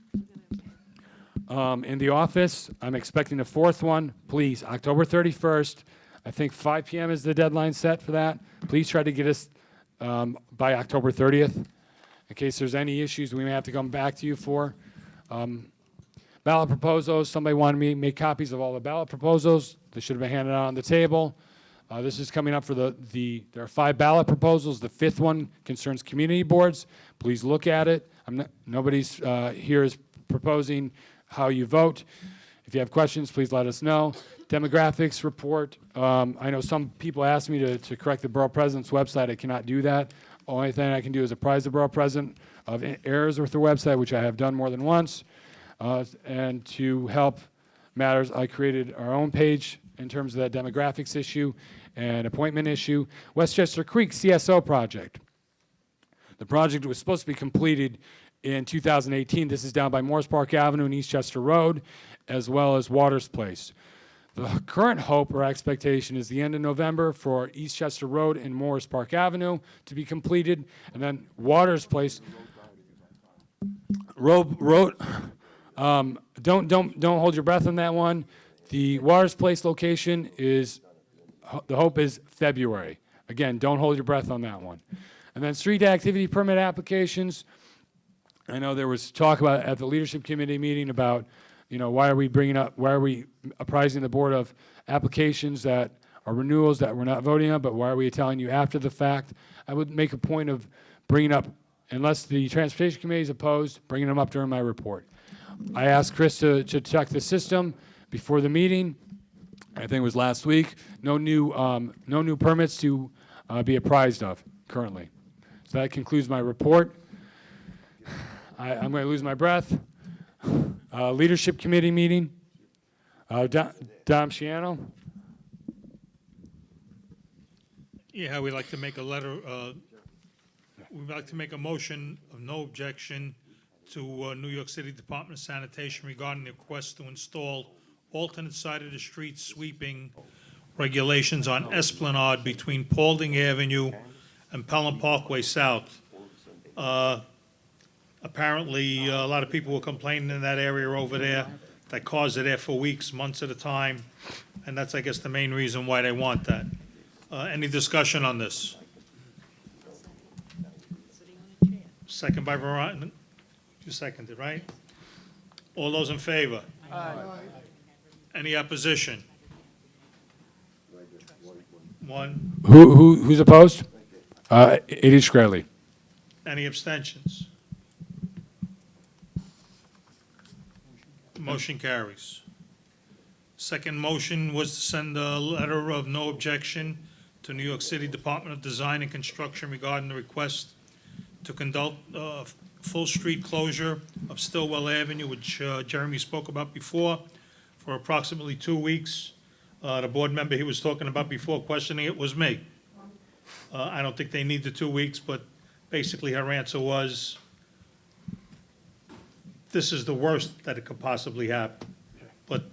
in the office. I'm expecting a 4th one. Please, October 31st. I think 5 p.m. is the deadline set for that. Please try to get us by October 30th. In case there's any issues we may have to come back to you for. Ballot proposals, somebody wanted me to make copies of all the ballot proposals. They should have been handed out on the table. This is coming up for there are 5 ballot proposals. The 5th one concerns community boards. Please look at it. Nobody's here is proposing how you vote. If you have questions, please let us know. Demographics report. I know some people asked me to correct the borough president's website. I cannot do that. Only thing I can do is apprise the borough president of errors with the website, which I have done more than once. And to help matters, I created our own page in terms of that demographics issue and appointment issue. Westchester Creek CSO project. The project was supposed to be completed in 2018. This is down by Morris Park Avenue and Eastchester Road, as well as Waters Place. The current hope or expectation is the end of November for Eastchester Road and Morris Park Avenue to be completed, and then Waters Place. Don't hold your breath on that one. The Waters Place location is, the hope is February. Again, don't hold your breath on that one. And then street activity permit applications. I know there was talk about at the leadership committee meeting about, why are we apprising the board of applications that are renewals that we're not voting on, but why are we telling you after the fact? I would make a point of bringing up, unless the transportation committee is opposed, bringing them up during my report. I asked Chris to check the system before the meeting. I think it was last week. No new permits to be apprised of currently. So that concludes my report. I'm going to lose my breath. Leadership committee meeting. Dom Shiano. Yeah, we'd like to make a letter, we'd like to make a motion of no objection to New York City Department of Sanitation regarding the request to install alternate side of the street sweeping regulations on Esplanade between Paulding Avenue and Pelham Parkway South. Apparently, a lot of people were complaining in that area over there that cars are there for weeks, months at a time, and that's, I guess, the main reason why they want that. Any discussion on this? Second by Veronica. You seconded, right? All those in favor? Aye. Any opposition? One. Who's opposed? Eddie Shkreli. Any abstentions? Motion carries. Second motion was to send a letter of no objection to New York City Department of Design and Construction regarding the request to conduct full street closure of Stillwell Avenue, which Jeremy spoke about before, for approximately 2 weeks. The board member he was talking about before questioning it was me. I don't think they need the 2 weeks, but basically her answer was, this is the worst that it could possibly happen, but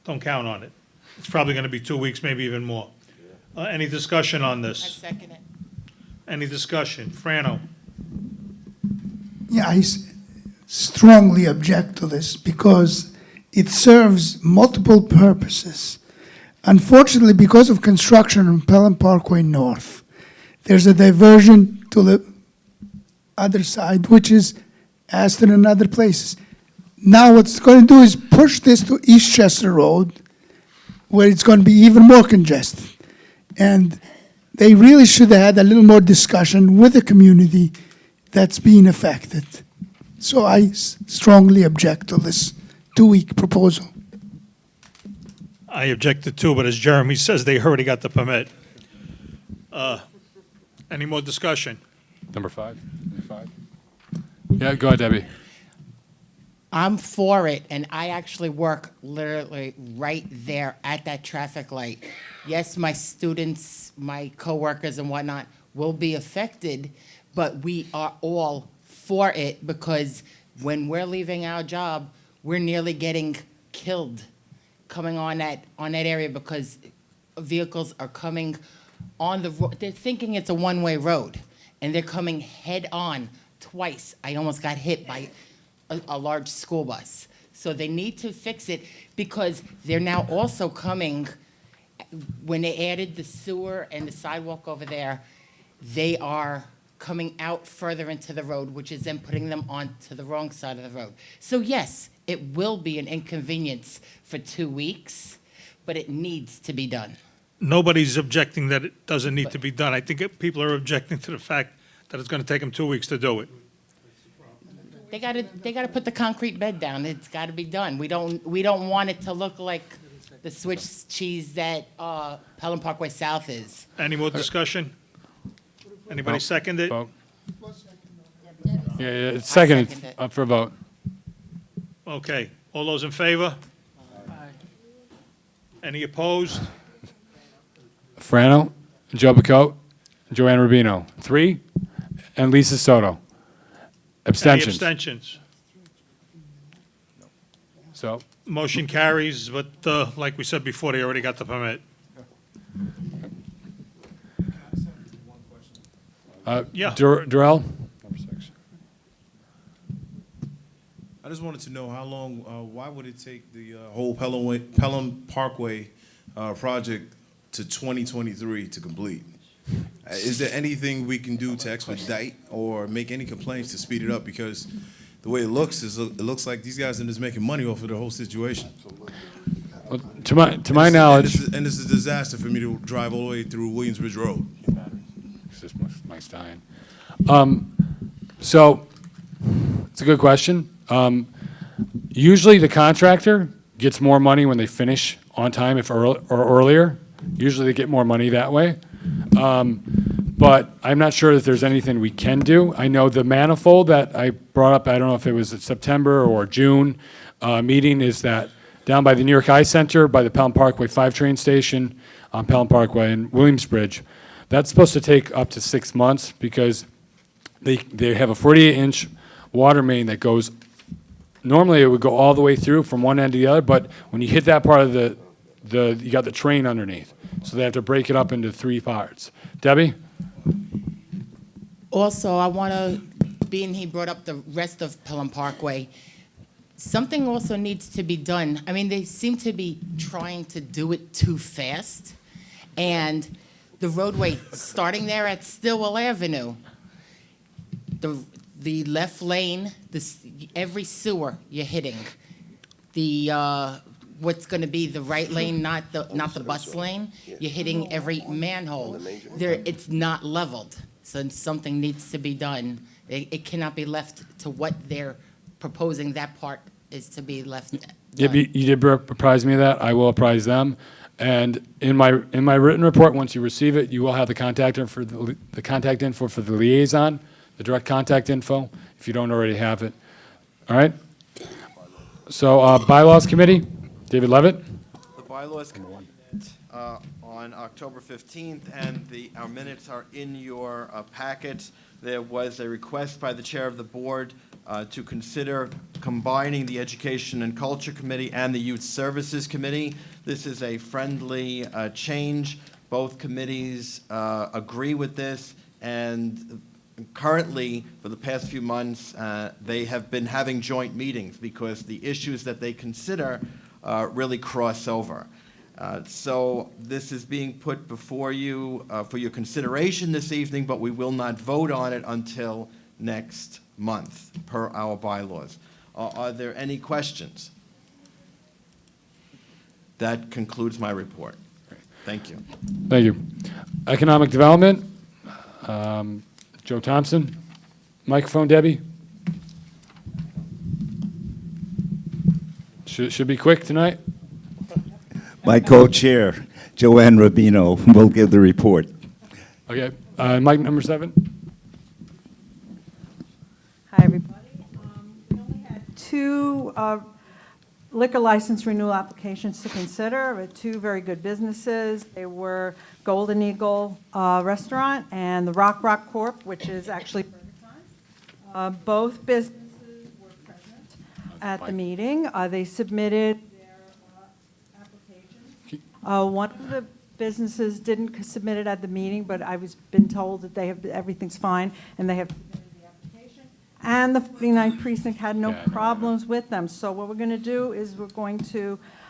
don't count on it. It's probably going to be 2 weeks, maybe even more. Any discussion on I this? second it. Any discussion? Frano? Yeah, I strongly object to this because it serves multiple purposes. Unfortunately, because of construction on Pelham Parkway North, there's a diversion to the other side, which is Aston and other places. Now what it's going to do is push this to Eastchester Road, where it's going to be even more congested. And they really should have had a little more discussion with the community that's being affected. So I strongly object to this 2-week proposal. I objected too, but as Jeremy says, they already got the permit. Any more discussion? Number 5. Yeah, go ahead, Debbie. I'm for it, and I actually work literally right there at that traffic light. Yes, my students, my coworkers and whatnot will be affected, but we are all for it because when we're leaving our job, we're nearly getting killed coming on that area because vehicles are coming on the road. They're thinking it's a one-way road, and they're coming head-on twice. I almost got hit by a large school bus. So they need to fix it because they're now also coming, when they added the sewer and the sidewalk over there, they are coming out further into the road, which is then putting them onto the wrong side of the road. So yes, it will be an inconvenience for 2 weeks, but it needs to be done. Nobody's objecting that it doesn't need to be done. I think people are objecting to the fact that it's going to take them 2 weeks to do it. They gotta put the concrete bed down. It's gotta be done. We don't want it to look like the Swiss cheese that Pelham Parkway South is. Any more discussion? Anybody second it? Vote. Yeah, it's seconded, second it. up for a vote. Okay, all those in favor? Any opposed? Frano, Joe Picote, Joanne Rubino, 3, and Lisa Soto. Any Abstentions. abstentions? So, Motion carries, but like we said before, they already got the permit. Yeah. Durrell? I just wanted to know how long, why would it take the whole Pelham Parkway project to 2023 to complete? Is there anything we can do to expedite or make any complaints to speed it up? Because the way it looks it looks like these guys are just making money off of the whole situation. Well, to my knowledge, And it's a disaster for me to drive all the way through Williamsbridge Road. This is my Stein. So, it's a good question. Usually the contractor gets more money when they finish on time or earlier. Usually they get more money that way. But I'm not sure that there's anything we can do. I know the manifold that I brought up, I don't know if it was at September or June meeting, is that down by the New York Eye Center, by the Pelham Parkway 5 train station on Pelham Parkway in Williamsbridge. That's supposed to take up to 6 months because they have a 48-inch water main that goes, normally it would go all the way through from one end to the other, but when you hit that part of you got the train underneath. So they have to break it up into 3 parts. Debbie? Also, I want to, being he brought up the rest of Pelham Parkway, something also needs to be done. I mean, they seem to be trying to do it too fast. And the roadway starting there at Stillwell Avenue, the left lane, every sewer you're hitting, what's going to be the right lane, not the bus lane, you're hitting every manhole. It's not leveled, so something needs to be done. It cannot be left to what they're proposing. That part is to be left done. You did apprise me of that. I will apprise them. And in my written report, once you receive it, you will have the contact info for the liaison, the direct contact info, if you don't already have it. All right? So, Bylaws Committee, David Levitt. The Bylaws Committee on October 15th, and our minutes are in your packets. There was a request by the chair of the board to consider combining the Education and Culture Committee and the Youth Services Committee. This is a friendly change. Both committees agree with this, and currently, for the past few months, they have been having joint meetings because the issues that they consider really cross over. So this is being put before you for your consideration this evening, but we will not vote on it until next month, per our bylaws. Are there any questions? That concludes my report. Thank you. Thank you. Economic Development, Joe Thompson. Microphone, Debbie. Should be quick tonight. My co-chair, Joanne Rubino, will give the report. Okay. Mic number 7. Hi, everybody. We only had 2 liquor license renewal applications to consider with 2 very good businesses. They were Golden Eagle Restaurant and the Rock Corp, which is actually both businesses were present at the meeting. They submitted their applications. One of the businesses didn't submit it at the meeting, but I was been told that everything's fine, and they have submitted the application. And the 49th precinct had no problems with them. So what we're going to do is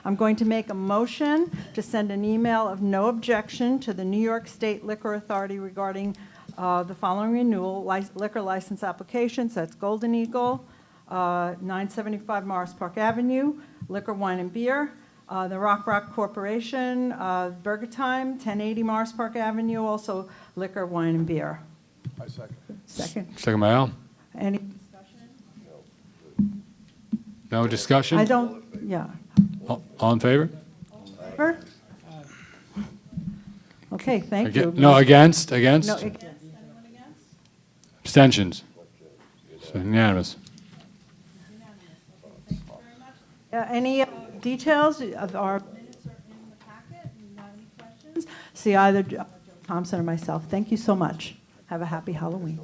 I'm going to make a motion to send an email of no objection to the New York State Liquor Authority regarding the following renewal, liquor license applications. That's Golden Eagle, 975 Morris Park Avenue, Liquor, Wine, and Beer. The Rock Corporation, Burger Time, 1080 Morris Park Avenue, also Liquor, Wine, and Beer. I second. Second by Al. Any discussion? No discussion? Yeah. All in favor? Favor? Okay, thank you. No, against? Against? No, Abstentions? So unanimous. Any details of our minutes are in the packet? Any questions? See either Joe Thompson or myself. Thank you so much. Have a happy Halloween.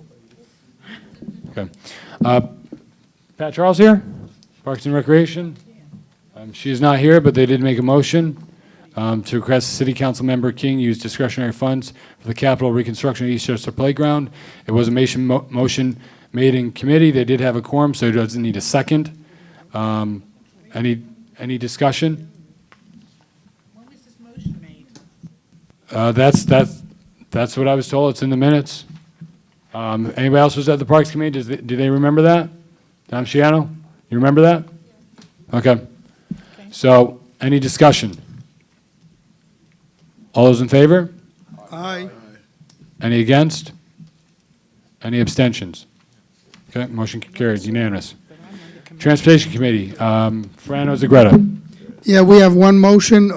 Okay. Pat Charles here, Parks and Recreation. She is not here, but they did make a motion to request City Council Member King use discretionary funds for the capital reconstruction of Eastchester Playground. It was a motion made in committee. They did have a quorum, so it doesn't need a second. Any discussion? When was this motion made? That's what I was told. It's in the minutes. Anybody else was at the Parks Committee? Do they remember that? Tom Shiano, you remember that? Okay. So, any discussion? All those in favor? Aye. Any against? Any abstentions? Okay, motion carries, unanimous. Transportation Committee, Frano Zagretta. Yeah, we have one motion,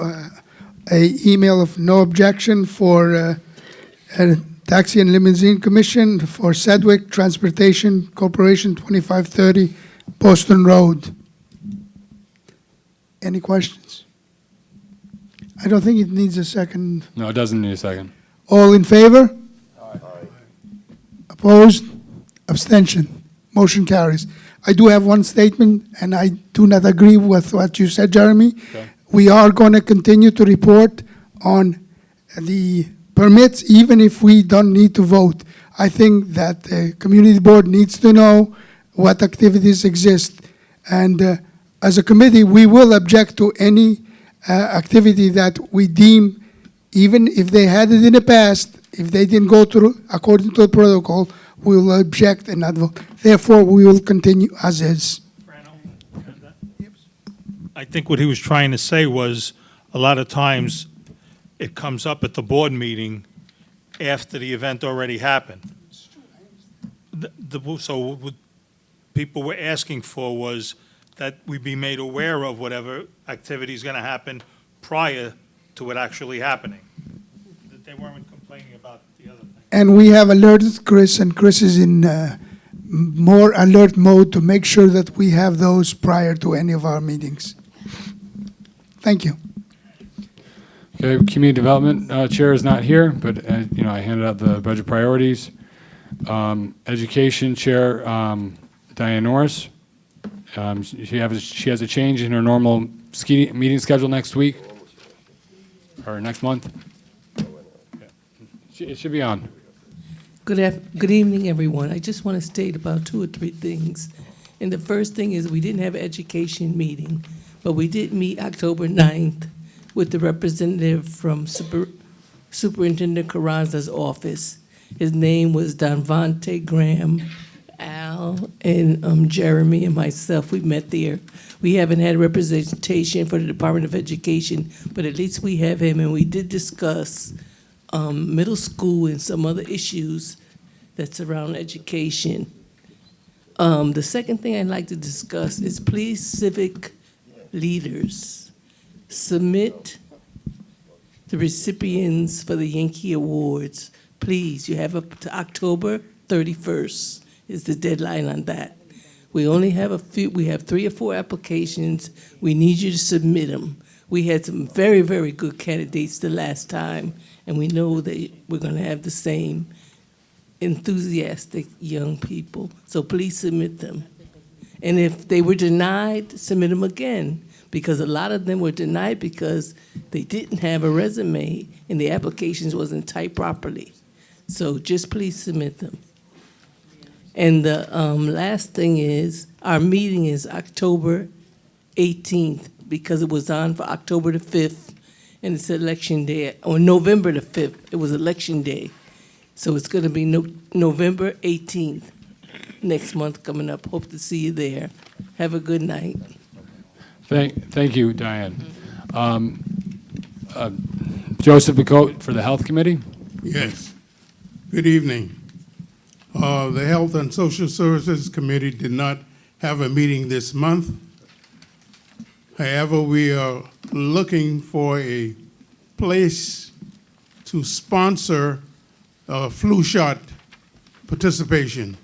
a email of no objection for Taxi and Limousine Commission for Sedgwick Transportation Corporation, 2530 Boston Road. Any questions? I don't think it needs a second. No, it doesn't need a second. All in favor? Opposed? Abstention? Motion carries. I do have one statement, and I do not agree with what you said, Jeremy. Okay. We are going to continue to report on the permits, even if we don't need to vote. I think that the community board needs to know what activities exist. And as a committee, we will object to any activity that we deem, even if they had it in the past, if they didn't go through according to the protocol, we will object and not vote. Therefore, we will continue as is. I think what he was trying to say was, a lot of times, it comes up at the board meeting after the event already happened. So what people were asking for was that we be made aware of whatever activity is going to happen prior to it actually happening. That they weren't complaining about the other thing. And we have alerted Chris, and Chris is in more alert mode to make sure that we have those prior to any of our meetings. Thank you. Okay, Community Development Chair is not here, but I handed out the budget priorities. Education Chair, Diane Norris. She has a change in her normal meeting schedule next week, or next month. It should be on. Good evening, everyone. I just want to state about 2 or 3 things. And the first thing is we didn't have an education meeting, but we did meet October 9th with the representative from Superintendent Carranza's office. His name was Donvante Graham, Al, and Jeremy and myself. We met there. We haven't had representation for the Department of Education, but at least we have him, and we did discuss middle school and some other issues that surround education. The second thing I'd like to discuss is please civic leaders submit the recipients for the Yankee Awards. Please, you have up to October 31st is the deadline on that. We only have we have 3 or 4 applications. We need you to submit them. We had some very, very good candidates the last time, and we know that we're going to have the same enthusiastic young people. So please submit them. And if they were denied, submit them again. because a lot of them were denied because they didn't have a resume and the applications wasn't typed properly. So just please submit them. And the last thing is, our meeting is October 18th because it was on for October the 5th, and it's election day, or November the 5th, it was election day. So it's going to be November 18th, next month coming up. Hope to see you there. Have a good night. Thank you, Diane. Joseph McCoat for the Health Committee. Yes. Good evening. The Health and Social Services Committee did not have a meeting this month. However, we are looking for a place to sponsor flu shot participation.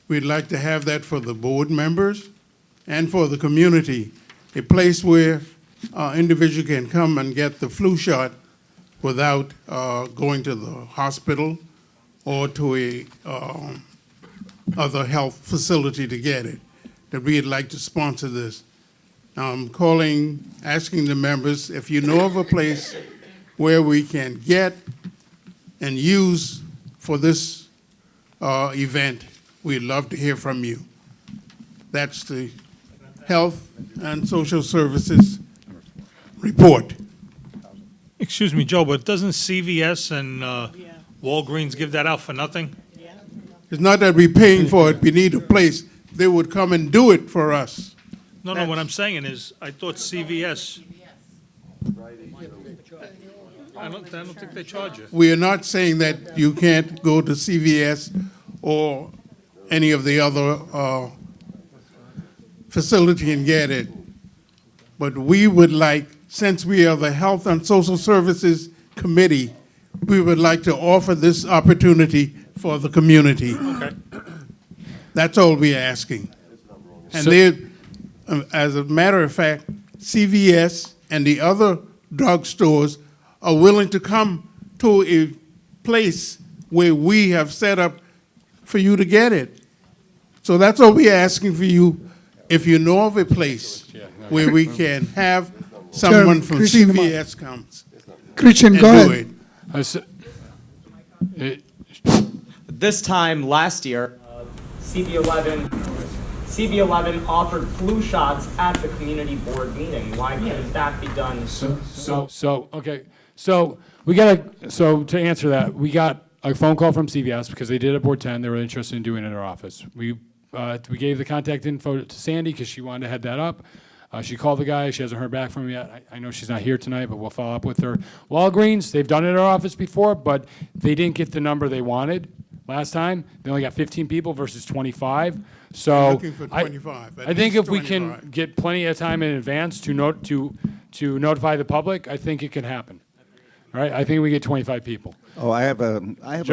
We'd like to have that for the board members and for the community, a place where individual can come and get the flu shot without going to the hospital or to a other health facility to get it, that we'd like to sponsor this. I'm asking the members, if you know of a place where we can get and use for this event, we'd love to hear from you. That's the Health and Social Services report. Excuse me, Joe, but doesn't CVS and Walgreens give that out for nothing? It's not that we're paying for it, we need a place. They would come and do it for us. No, what I'm saying is, I thought CVS. I don't think they charge you. We are not saying that you can't go to CVS or any of the other facility and get it. But we would like, since we are the Health and Social Services Committee, we would like to offer this opportunity for the community. Okay. That's all we're asking. And as a matter of fact, CVS and the other drugstores are willing to come to a place where we have set up for you to get it. So that's all we're asking for you. If you know of a place where we can have someone from CVS comes. Christian, and go do ahead. This time last year, CB11 offered flu shots at the community board meeting. Why couldn't that be done? So to answer that, we got a phone call from CVS because they did at Board 10. They were interested in doing it in their office. We gave the contact info to Sandy because she wanted to head that up. She called the guy. She hasn't heard back from him yet. I know she's not here tonight, but we'll follow up with her. Walgreens, they've done it in our office before, but they didn't get the number they wanted last time. They only got 15 people versus 25. So Looking for 25. I think if we can get plenty of time in advance to notify the public, I think it can happen. All right, I think we get 25 people. Oh, I have a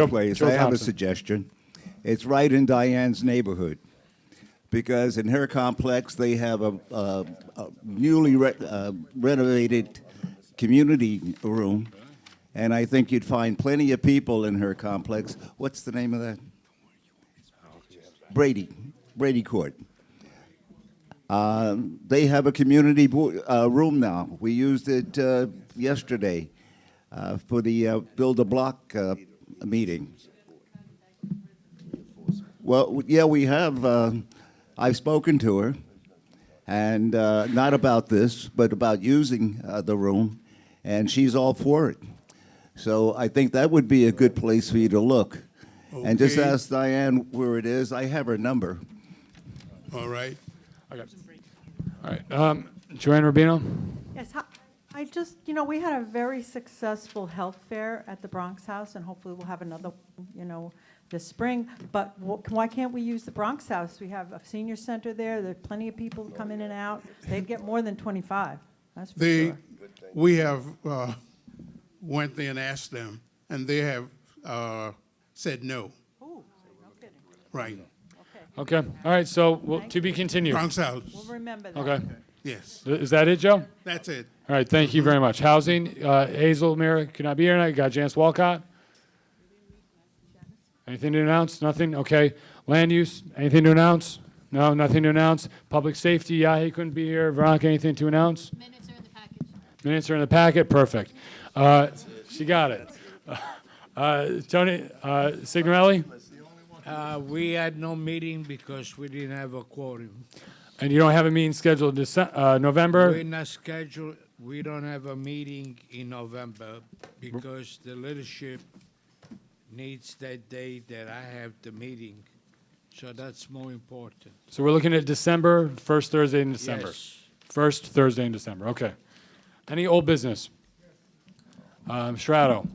place. Joe I have a Thompson. suggestion. It's right in Diane's neighborhood, because in her complex they have a newly renovated community room, and I think you'd find plenty of people in her complex. What's the name of that? Brady Court. They have a community room now. We used it yesterday for the Build a Block meeting. Well, yeah, we have. I've spoken to her, and not about this, but about using the room, and she's all for it. So I think that would be a good place for you to look. Okay. And just ask Diane where it is. I have her number. All right. Okay. All right. Joanne Rubino? Yes, I just, we had a very successful health fair at the Bronx House, and hopefully we'll have another, this spring. But why can't we use the Bronx House? We have a senior center there. There's plenty of people come in and out. They'd get more than 25. That's for sure. We have went there and asked them, and they have said no. Oh, no kidding. Right. Okay. All right. So to be continued. Bronx House. We'll remember that. Okay. Yes. Is that it, Joe? That's it. All right. Thank you very much. Housing. Hazel Mira could not be here tonight. You got Janice Walcott. Anything to announce? Nothing? Okay. Land use. Anything to announce? No, nothing to announce. Public safety, Yahi couldn't be here. Veronica, anything to announce? Minutes are in the package. Minutes are in the packet, perfect. She got it. Tony, Signorelli? We had no meeting because we didn't have a quorum. And you don't have a meeting scheduled November? We're not scheduled, we don't have a meeting in November because the leadership needs that day that I have the meeting. So that's more important. So we're looking at December, first Thursday in December. Yes. First Thursday in December, okay. Any old business? Strato.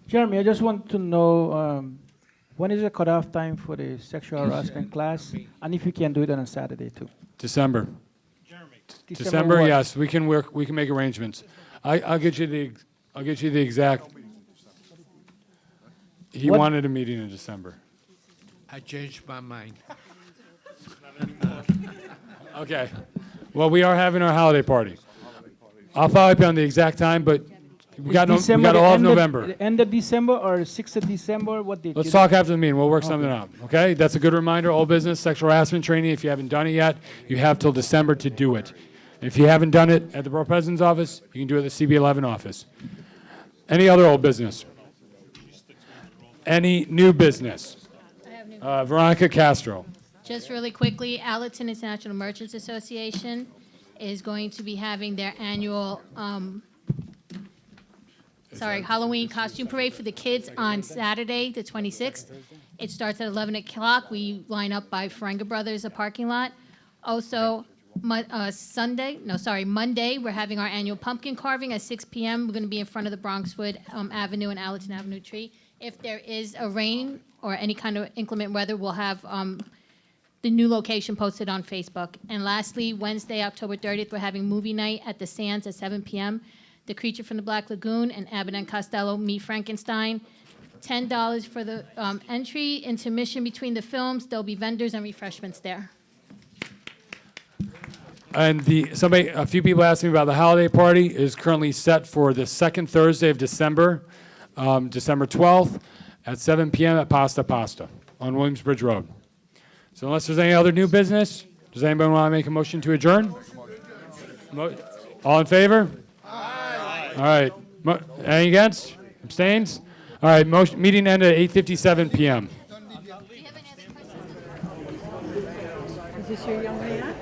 Jeremy, I just want to know when is the cutoff time for the sexual harassment class, and if you can do it on a Saturday too. December. December December, what? yes, we can work, we can make arrangements. I'll get you the exact. He What- wanted a meeting in December. I changed my mind. Okay. Well, we are having our holiday party. I'll follow up on the exact time, but we got December, all of the November. the end of December or 6th of December, what date? Let's You- talk after the meeting. We'll work something out. Okay? That's a good reminder. Old business, sexual harassment training. If you haven't done it yet, you have till December to do it. If you haven't done it at the Borough President's office, you can do it at the CB11 office. Any other old business? Any new business? Veronica Castro. Just really quickly, Allerton International Merchants Association is going to be having their annual, Halloween costume parade for the kids on Saturday, the 26th. It starts at 11 o'clock. We line up by Ferenga Brothers, a parking lot. Also, Monday, we're having our annual pumpkin carving at 6 p.m. We're going to be in front of the Bronxwood Avenue and Allerton Avenue tree. If there is a rain or any kind of inclement weather, we'll have the new location posted on Facebook. And lastly, Wednesday, October 30th, we're having movie night at the Sands at 7 p.m. The Creature from the Black Lagoon and Abbott and Costello Meet Frankenstein. $10 for the entry, intermission between the films. There'll be vendors and refreshments there. And a few people asked me about the holiday party. It is currently set for the second Thursday of December, December 12th at 7 p.m. at Pasta Pasta on Williamsbridge Road. So unless there's any other new business, does anybody want to make a motion to adjourn? All in favor? Aye. All right. Any against? Abstains? All right. Meeting ended at 8:57 p.m. Is this your young man?